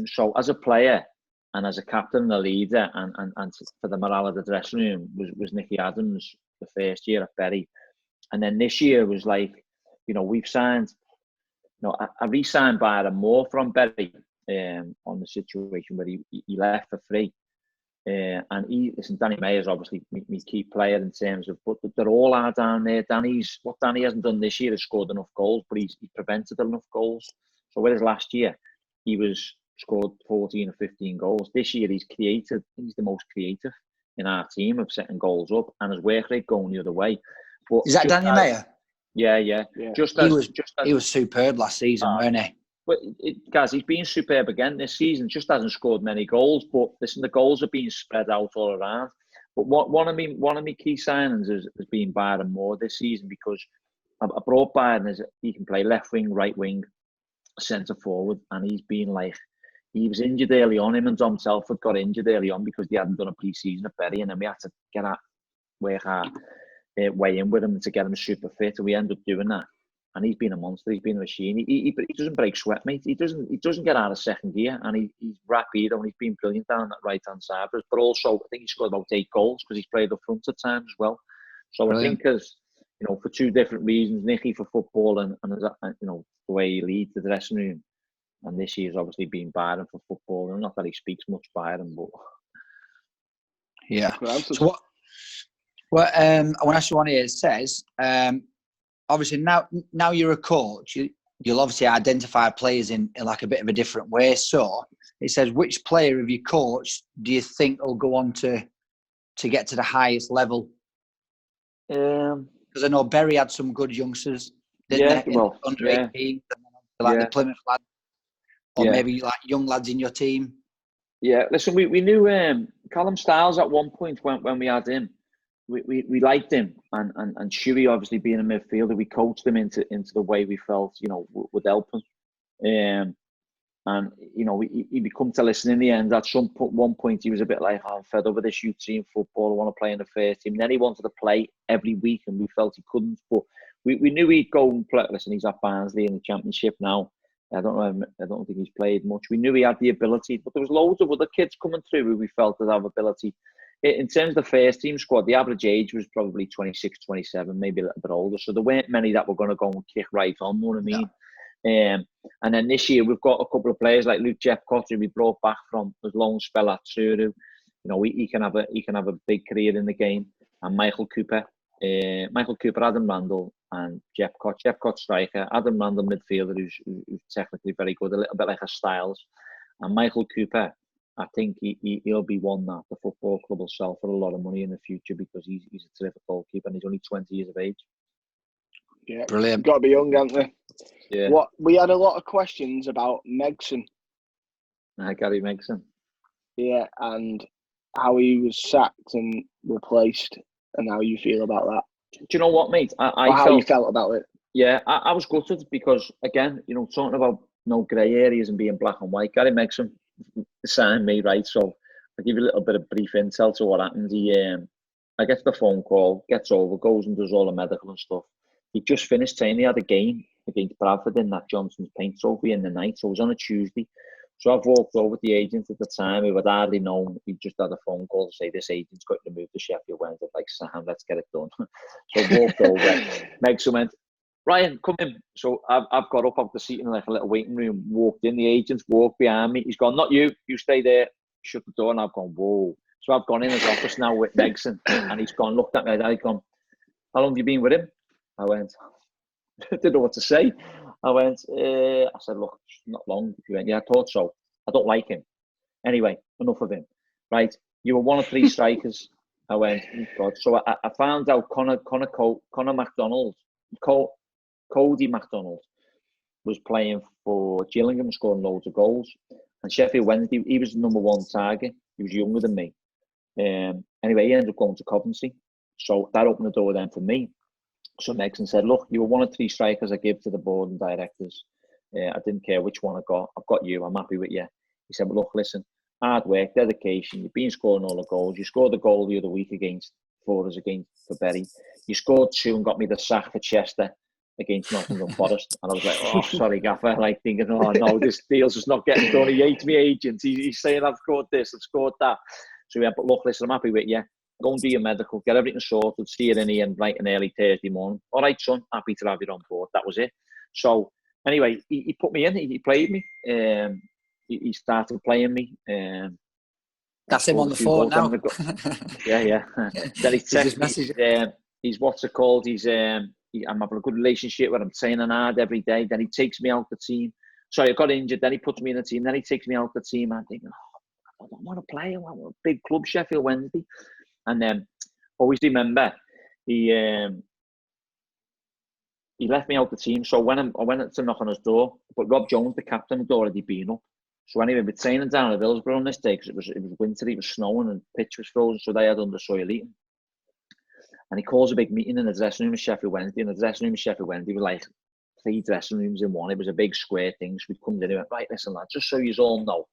So as a player, and as a captain and a leader, and for the morale of the dressing room was Nicky Adams the first year at Bury. And then this year was like, we've signed, I re-signed Byron Moore from Bury on the situation where he left for free. And Danny Mayer's obviously my key player in terms of, but they're all are down there. What Danny hasn't done this year is scored enough goals, but he's prevented enough goals. So whereas last year he scored 14 or 15 goals, this year he's the most creative in our team of setting goals up, and his work rate going the other way. But is that Daniel Mayer? Yeah. He was superb last season, wasn't he? But guys, he's been superb again this season. Just hasn't scored many goals. But listen, the goals are being spread out all around. But one of my key signings has been Byron Moore this season, because I brought Byron as he can play left wing, right wing, centre forward, and he's been like, he was injured early on. Him and Dom Telford got injured early on because they hadn't done a pre-season at Bury, and then we had to work our way in with him to get him super fit, and we ended up doing that. And he's been a monster. He's been a machine. He doesn't break sweat, mate. He doesn't get out of second gear, and he's rapid, and he's been brilliant down that right hand side. But also, I think he scored about 8 goals because he's played up front at times as well. So brilliant. I think for 2 different reasons, Nicky for football and the way he leads the dressing room, and this year's obviously been Byron for football. And not that he speaks much Byron, but yeah. So what? I want to ask you one here. It says, obviously now you're a coach, you'll obviously identify players in like a bit of a different way. So it says, which player of your coach do you think will go on to get to the highest level? Because I know Bury had some good youngsters, didn't they? Under 18, the Plymouth lad, or maybe like young lads in your team. Yeah, listen, we knew Callum Styles at one point when we had him. We liked him, and Shuey obviously being a midfielder, we coached him into the way we felt would help him. And he come to listen in the end. At one point, he was a bit like, I'm fed up with this youth team football. I want to play in the first team. And then he wanted to play every week, and we felt he couldn't. But we knew he'd go and play. Listen, he's at Barnsley in the Championship now. I don't think he's played much. We knew he had the ability, but there was loads of other kids coming through who we felt that have ability. In terms of the first team squad, the average age was probably 26, 27, maybe a little bit older. So there weren't many that were going to go and kick right on, you know what I mean? No. And then this year, we've got a couple of players like Luke Jepcott, who we brought back from his loan spell at Tsuru. He can have a big career in the game. And Michael Cooper, Adam Randall, and Jepcott. Jepcott striker, Adam Randall midfielder, who's technically very good, a little bit like a Styles. And Michael Cooper, I think he'll be one that the football club will sell for a lot of money in the future, because he's a terrific goalkeeper and he's only 20 years of age. Yeah, brilliant. Got to be young, haven't they? Yeah. We had a lot of questions about Megson. Gary Megson. Yeah, and how he was sacked and replaced, and how you feel about that. Do you know what, mate? How you felt about it? Yeah, I was gutted because, again, talking about no grey areas and being black and white. Gary Megson signed me, right? So I'll give you a little bit of brief intel to what happened. I get the phone call, gets over, goes and does all the medical and stuff. He just finished training. He had a game against Bradford in that Johnson's Paint Trophy in the night. So it was on a Tuesday. So I've walked over to the agent at the time, who had hardly known. He just had a phone call to say, this agent's got to move to Sheffield Wednesday. Like, Sam, let's get it done. So I walked over. Megson went, Ryan, come in. So I've got up off the seat in like a little waiting room, walked in. The agent's walked behind me. He's gone, not you. You stay there. Shut the door. And I've gone, whoa. So I've gone in his office now with Megson. And he's gone, looked at me. I've gone, how long have you been with him? I went, I didn't know what to say. I went, I said, look, not long. He went, yeah, I thought so. I don't like him. Anyway, enough of him. Right, you were one of 3 strikers. I went, oh God. So I found out Connor MacDonald, Cody MacDonald, was playing for Gillingham, scoring loads of goals. And Sheffield Wednesday, he was the number 1 target. He was younger than me. Anyway, he ended up going to Coventry. So that opened the door then for me. So Megson said, look, you were one of 3 strikers I give to the board and directors. I didn't care which one I got. I've got you. I'm happy with you. He said, well, look, listen, hard work, dedication. You've been scoring all the goals. You scored a goal the other week for us against Bury. You scored 2 and got me the sack for Chester against Nottingham Forest, and I was like, oh, sorry, Gaffer, like thinking, oh no, this deal's just not getting done. He hates me agent. He's saying I've scored this, I've scored that. So we went, but look, listen, I'm happy with you. Go and do your medical, get everything sorted, see you in here bright and early Thursday morning. All right, son, happy to have you on board. That was it. So anyway, he put me in, he played me. He started playing me. That's him on the phone now. Yeah. Then he texted me. He's what's it called? I'm having a good relationship with him, training hard every day. Then he takes me out the team. Sorry, I got injured. Then he puts me in the team. Then he takes me out the team. I'm thinking, I don't want to play. I want a big club, Sheffield Wednesday. And then always remember, he left me out the team. So when I went to knock on his door, but Rob Jones, the captain, had already been up. So anyway, we're training down at Hillsborough on this day because it was winter, it was snowing and the pitch was frozen, so they had under-soil eating. And he calls a big meeting in the dressing room of Sheffield Wednesday. And the dressing room of Sheffield Wednesday was like 3 dressing rooms in one. It was a big square thing. So we'd come in and went, right, listen, lads, just so you all know,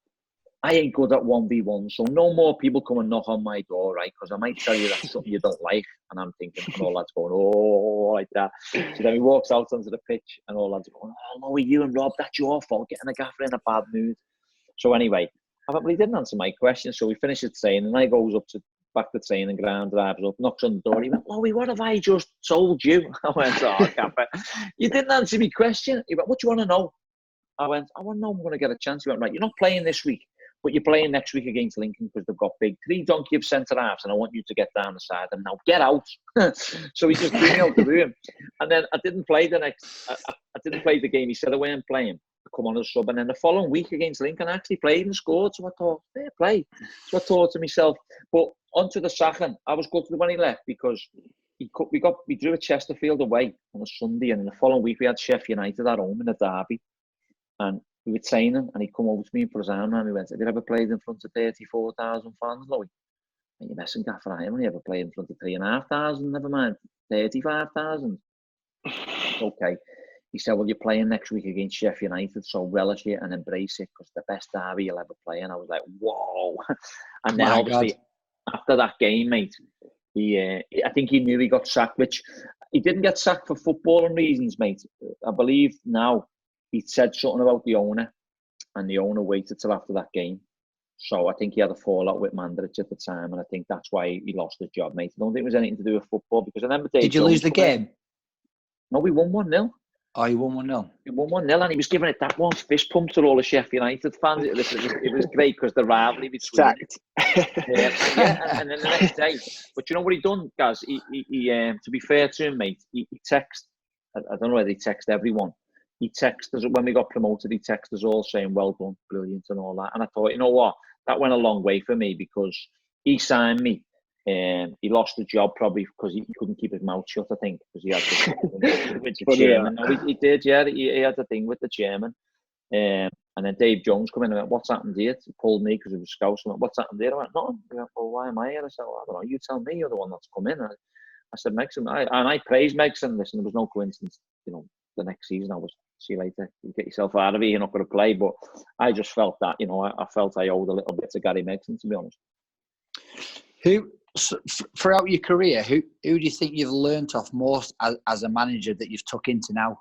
I ain't good at 1v1, so no more people come and knock on my door, right? Because I might tell you that's something you don't like. And I'm thinking, and all lads going, oh, like that. So then he walks out onto the pitch and all lads are going, oh, Lowe, you and Rob, that's your fault, getting the gaffer in a bad mood. So anyway, he didn't answer my question. So we finished the training and I goes up to back to the training ground, drives up, knocks on the door. He went, Lowe, what have I just told you? I went, oh, Gaffer, you didn't answer my question. He went, what do you want to know? I went, I want to know I'm going to get a chance. He went, right, you're not playing this week, but you're playing next week against Lincoln because they've got big 3 donkey of centre-halves and I want you to get down the side and now get out. So he just threw me out the room. And then I didn't play I didn't play the game. He said I weren't playing. Come on as a sub, and then the following week against Lincoln I actually played and scored, so I thought, fair play. So I thought to myself, but onto the sacking, I was gutted when he left because we drew a Chesterfield away on a Sunday, and in the following week we had Sheffield United at home in a derby, and we were training, and he come over to me and put his arm around me and went, have you ever played in front of 34,000 fans, Lowe? And you're messing, Gaffer, I only ever played in front of 3,500, never mind 35,000. Okay. He said, well, you're playing next week against Sheffield United, so relish it and embrace it because the best derby you'll ever play. And I was like, whoa. And then obviously, after that game, mate, I think he knew he got sacked, which he didn't get sacked for footballing reasons, mate. I believe now he said something about the owner, and the owner waited till after that game. So I think he had a fallout with Mandrich at the time, and I think that's why he lost his job, mate. I don't think it was anything to do with football because I remember Dave Did you lose the game? No, we won 1-0. Oh, you won 1-0. We won 1-0, and he was giving it that one fist pump to all the Sheffield United fans. It was great because the rivalry between and then the next day. But you know what he done, guys? He to be fair to him, mate, he texted. I don't know whether he texted everyone. He texted us when we got promoted. He texted us all saying, "Well done, brilliant," and all that. And I thought, you know what, that went a long way for me because he signed me. He lost the job probably because he couldn't keep his mouth shut, I think, because he had with the chairman. No, he did, yeah. He had the thing with the chairman. And then Dave Jones come in and went, what's happened here? He pulled me because he was Scouse. I went, what's happened here? I went, nothing. He went, well, why am I here? I said, well, I don't know. You tell me, you're the one that's come in. I said, Megson, and I praised Megson. Listen, there was no coincidence. You know, the next season I was, see you later. You get yourself out of here, you're not going to play. But I just felt that, you know, I felt I owed a little bit to Gary Megson, to be honest. Throughout your career, who do you think you've learnt off most as a manager that you've took into now?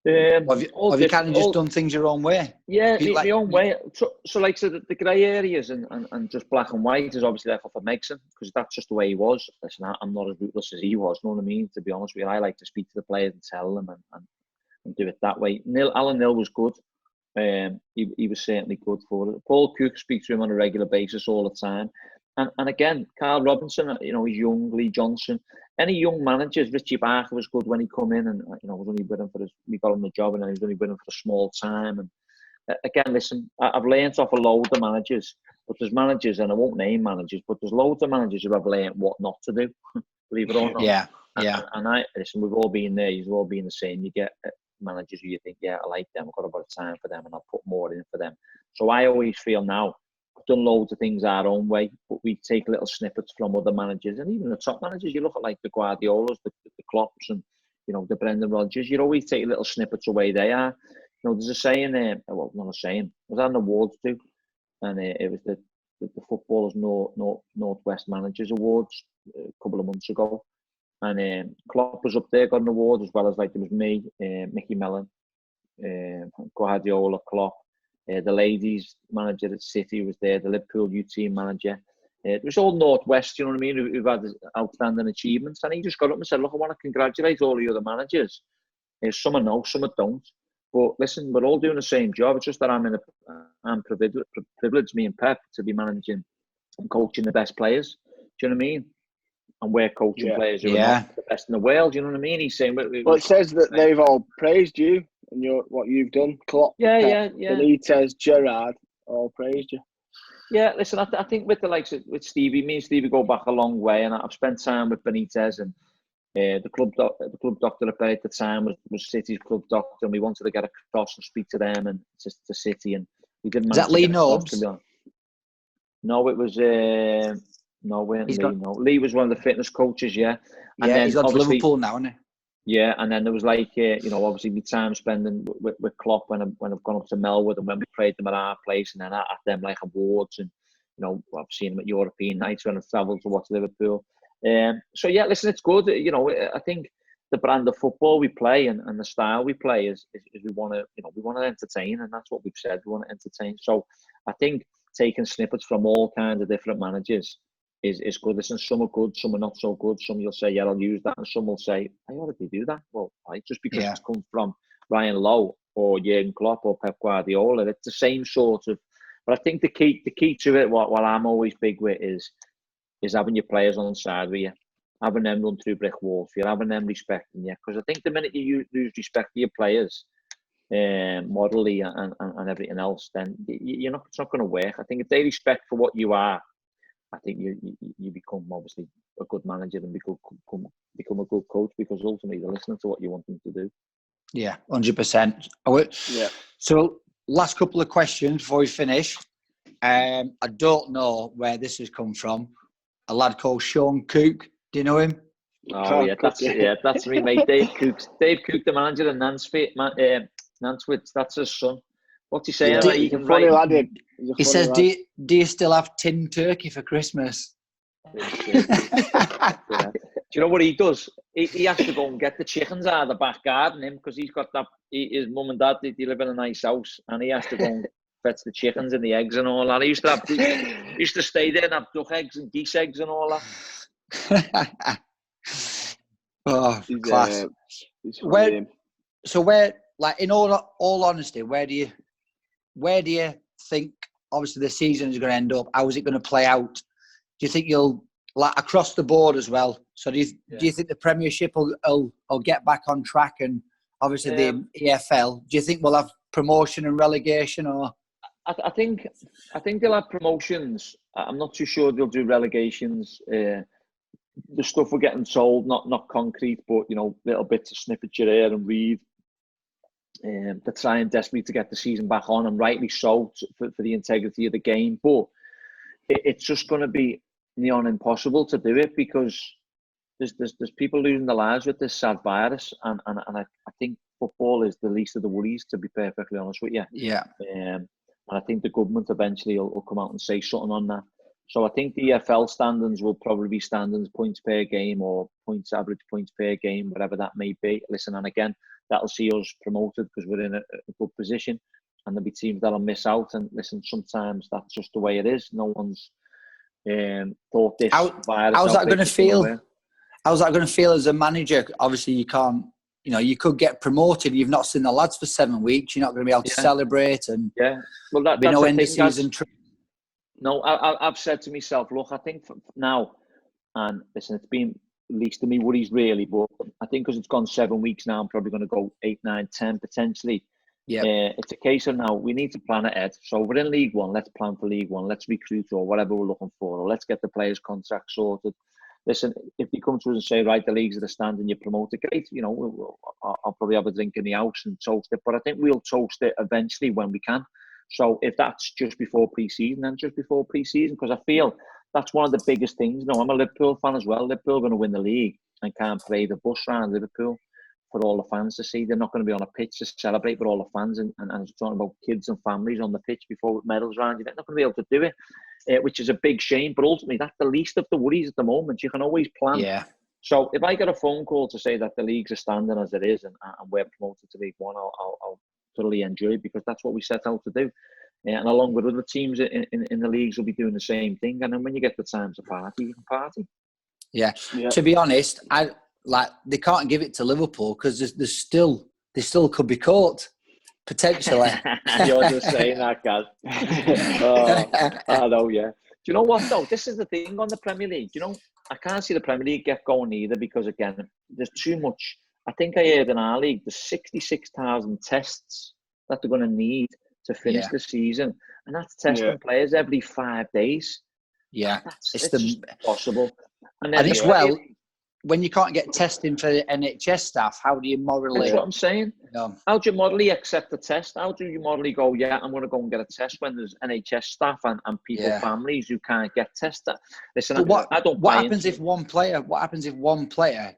Have you kind of just done things your own way? Yeah, my own way. So like, so the grey areas and just black and white is obviously there for Megson because that's just the way he was. Listen, I'm not as ruthless as he was, you know what I mean? To be honest with you, I like to speak to the players and tell them and do it that way. Alan Neil was good. He was certainly good for it. Paul Cook speaks to him on a regular basis all the time. And again, Carl Robinson, you know, he's young, Lee Johnson. Any young managers, Richie Barker was good when he come in and, you know, was only with him we got him the job and then he was only with him for a small time. And again, listen, I've learnt off a load of managers, but there's managers, and I won't name managers, but there's loads of managers who have learnt what not to do, believe it or not. Yeah. And listen, we've all been there, you've all been the same. You get managers who you think, yeah, I like them, I've got a bit of time for them and I'll put more in for them. So I always feel now, done loads of things our own way, but we take little snippets from other managers and even the top managers. You look at like the Guardiolas, the Klopps, and you know the Brendan Rodgers. You always take little snippets away they are. You know, there's a saying there. Well, not a saying. It was at an awards too, and it was the Footballers Northwest Managers Awards a couple of months ago. And Klopp was up there, got an award, as well as like there was me, Mickey Mellon, Guardiola, Klopp, the ladies manager at City was there, the Liverpool U team manager. It was all Northwest, you know what I mean, who've had outstanding achievements. And he just got up and said, look, I want to congratulate all the other managers. Some I know, some I don't. But listen, we're all doing the same job. It's just that I'm privileged, me and Pep, to be managing and coaching the best players. Do you know what I mean? And we're coaching players who are not the best in the world. Do you know what I mean? He's saying, well, it says that they've all praised you and what you've done. Klopp, Pep, Benitez, Gerrard, all praised you. Yeah, listen, I think with the likes of with Stevie, me and Stevie go back a long way, and I've spent time with Benitez, and the club doctor at the time was City's club doctor, and we wanted to get across and speak to them and to City, and we didn't manage. Is that Lee Nobes? No, it was Lee was one of the fitness coaches, and then, he's got to Liverpool now, isn't he? Yeah, and then there was like, obviously my time spending with Klopp when I've gone up to Melwood, and when we played them at our place, and then at them like awards, and I've seen them at European nights when I've travelled to watch Liverpool. So yeah, listen, it's good. I think the brand of football we play and the style we play is we want to entertain, and that's what we've said. We want to entertain. So I think taking snippets from all kinds of different managers is good. Listen, some are good, some are not so good. Some you'll say, yeah, I'll use that, and some will say, I already do that. Well, right, just because it's come from Ryan Lowe or Jurgen Klopp or Pep Guardiola, it's the same sort of. But I think the key to it, what I'm always big with, is having your players on side with you, having them run through brick walls for you, having them respecting you. Because I think the minute you lose respect for your players, morally and everything else, then it's not going to work. I think if they respect for what you are, I think you become obviously a good manager and become a good coach, because ultimately they're listening to what you want them to do. Yeah, 100%. Yeah. So last couple of questions before we finish. I don't know where this has come from. A lad called Sean Cook. Do you know him? Oh yeah, that's me, mate. Dave Cook, the manager of Nantwich. That's his son. What's he saying? He says, do you still have tinned turkey for Christmas? Do you know what he does? He has to go and get the chickens out of the back garden, because he's got that. His mum and dad, they live in a nice house, and he has to go and fetch the chickens and the eggs and all that. He used to stay there and have duck eggs and geese eggs and all that. Oh, class. Where, like, in all honesty, where do you think, obviously, the season is going to end up? How is it going to play out? Do you think you'll, like, across the board as well? So do you think the Premiership will get back on track, and obviously the EFL? Do you think we'll have promotion and relegation, or? I think they'll have promotions. I'm not too sure they'll do relegations. The stuff we're getting told, not concrete, but little bits of snippets you hear and read. They're trying desperately to get the season back on, and rightly so, for the integrity of the game. But it's just going to be near impossible to do it, because there's people losing their lives with this sad virus, and I think football is the least of the worries, to be perfectly honest with you. Yeah. And I think the government eventually will come out and say something on that. So I think the EFL standings will probably be standings, points per game, or average points per game, whatever that may be. Listen, and again, that'll see us promoted because we're in a good position, and there'll be teams that'll miss out. And listen, sometimes that's just the way it is. No one's thought this virus. How's that going to feel? How's that going to feel as a manager? Obviously, you can't. You could get promoted. You've not seen the lads for 7 weeks. You're not going to be able to celebrate, and well, that's no end of season. No, I've said to myself, look, I think now, and listen, it's been least of me worries really, but I think because it's gone 7 weeks now, I'm probably going to go 8, 9, 10 potentially. Yeah, it's a case of now we need to plan ahead. So we're in League One. Let's plan for League One. Let's recruit or whatever we're looking for, or let's get the players' contracts sorted. Listen, if you come to us and say, right, the league's at the stand and you're promoted, great. I'll probably have a drink in the house and toast it. But I think we'll toast it eventually when we can. So if that's just before pre-season, then just before pre-season, because I feel that's one of the biggest things. I'm a Liverpool fan as well. Liverpool are going to win the league and can't play the bus around Liverpool for all the fans to see. They're not going to be on a pitch to celebrate with all the fans, and I'm talking about kids and families on the pitch before with medals around. You're not going to be able to do it, which is a big shame. But ultimately, that's the least of the worries at the moment. You can always plan So if I get a phone call to say that the leagues are standing as it is and we're promoted to League One, I'll thoroughly enjoy it, because that's what we set out to do. And along with other teams in the leagues will be doing the same thing. And then when you get the time to party, you can party. Yeah. To be honest, they can't give it to Liverpool because they still could be caught potentially. You're just saying that, Gaz. I know, yeah. Do you know what though? This is the thing on the Premier League. You know, I can't see the Premier League get going either, because again, there's too much. I think I heard in our league there's 66,000 tests that they're going to need to finish the season, and that's testing players every 5 days. Yeah, it's just possible. And as well, when you can't get testing for the NHS staff, how do you morally? That's what I'm saying. How do you morally accept the test? How do you morally go, yeah, I'm going to go and get a test when there's NHS staff and people, families who can't get tested? Listen, what happens if one player? What happens if one player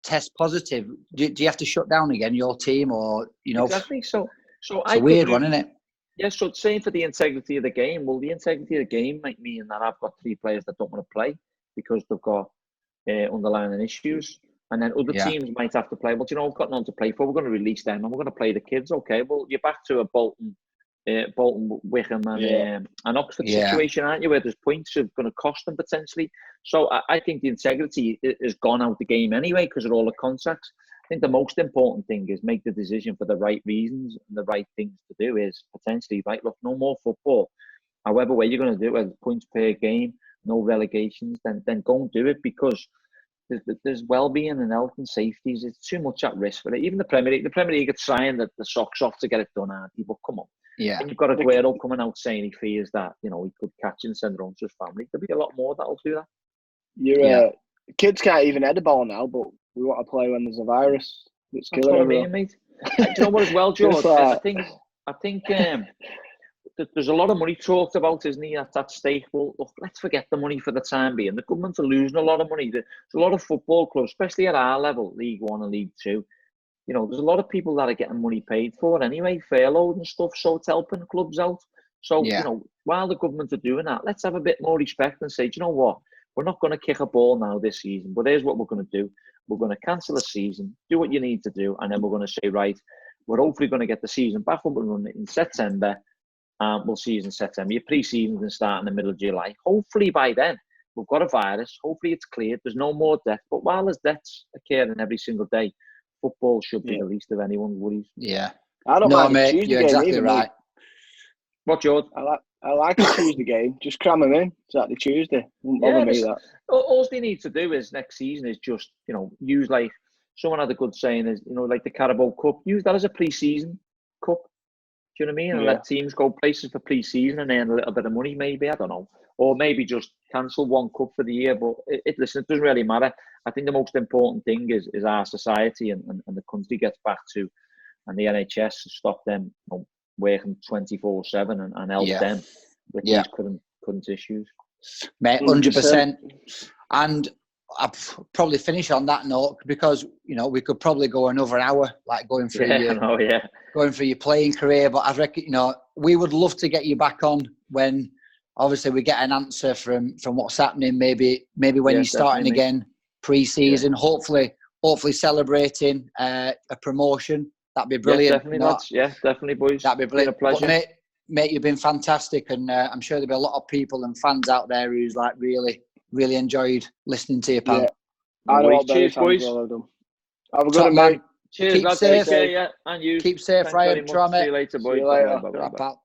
tests positive? Do you have to shut down again your team, or Exactly. So it's a weird one, isn't it? Yeah, so it's saying for the integrity of the game. Well, the integrity of the game might mean that I've got 3 players that don't want to play because they've got underlying issues. And then other teams might have to play. Well, we've got none to play for. We're going to release them and we're going to play the kids. Okay, well, you're back to a Bolton, Wickham and Oxford situation, aren't you, where there's points are going to cost them potentially. So I think the integrity has gone out the game anyway because of all the contracts. I think the most important thing is make the decision for the right reasons, and the right things to do is potentially, right, look, no more football. However way you're going to do it, whether points per game, no relegations, then go and do it, because there's well-being and health and safeties. It's too much at risk for it. Even the Premier League are trying the socks off to get it done, aren't they? But come on. Yeah. And you've got Aguero coming out saying he fears that, he could catch and send it on to his family. There'll be a lot more that'll do that. Kids can't even head a ball now, but we want to play when there's a virus that's killing everyone. I mean, mate. Do you know what as well, George? I think there's a lot of money talked about, isn't he, at that stake? Well, look, let's forget the money for the time being. The government are losing a lot of money. There's a lot of football clubs, especially at our level, League One and League Two. There's a lot of people that are getting money paid for anyway, furloughed and stuff, so it's helping clubs out. So, while the government are doing that, let's have a bit more respect and say, do you know what? We're not going to kick a ball now this season, but here's what we're going to do. We're going to cancel the season, do what you need to do, and then we're going to say, right, we're hopefully going to get the season back up and running in September. We'll see you in September. Your pre-season can start in the middle of July. Hopefully by then, we've got a virus. Hopefully it's cleared. There's no more deaths. But while there's deaths occurring every single day, football should be the least of anyone's worries. Yeah. I don't mind the Tuesday you're game exactly either, right. Mate. What, George? I like a Tuesday game. Just cram them in. It's like the Tuesday. Wouldn't bother me that. All they need to do is next season is just, use, like, someone had a good saying is, like the Carabao Cup, use that as a pre-season cup. Do you know what I mean? And let teams go places for pre-season and earn a little bit of money, maybe. I don't know. Or maybe just cancel one cup for the year. But listen, it doesn't really matter. I think the most important thing is our society and the country gets back to, and the NHS stop them working 24/7 and help them with these current issues. Mate, 100%. And I'll probably finish on that note, because we could probably go another hour, like going through your playing career. But I reckon we would love to get you back on when obviously we get an answer from what's happening. Maybe when you're starting again pre-season. Hopefully celebrating a promotion. That'd be brilliant. Definitely, boys. That'd be brilliant. It's been a pleasure. But mate, you've been fantastic, and I'm sure there'll be a lot of people and fans out there who's like really enjoyed listening to you, pal. I know. Cheers, boys. Have a good man. Cheers, keep lads. safe. Take care, and you. Keep safe, Ryan. See you later, boys. See you later. Bye. Pal.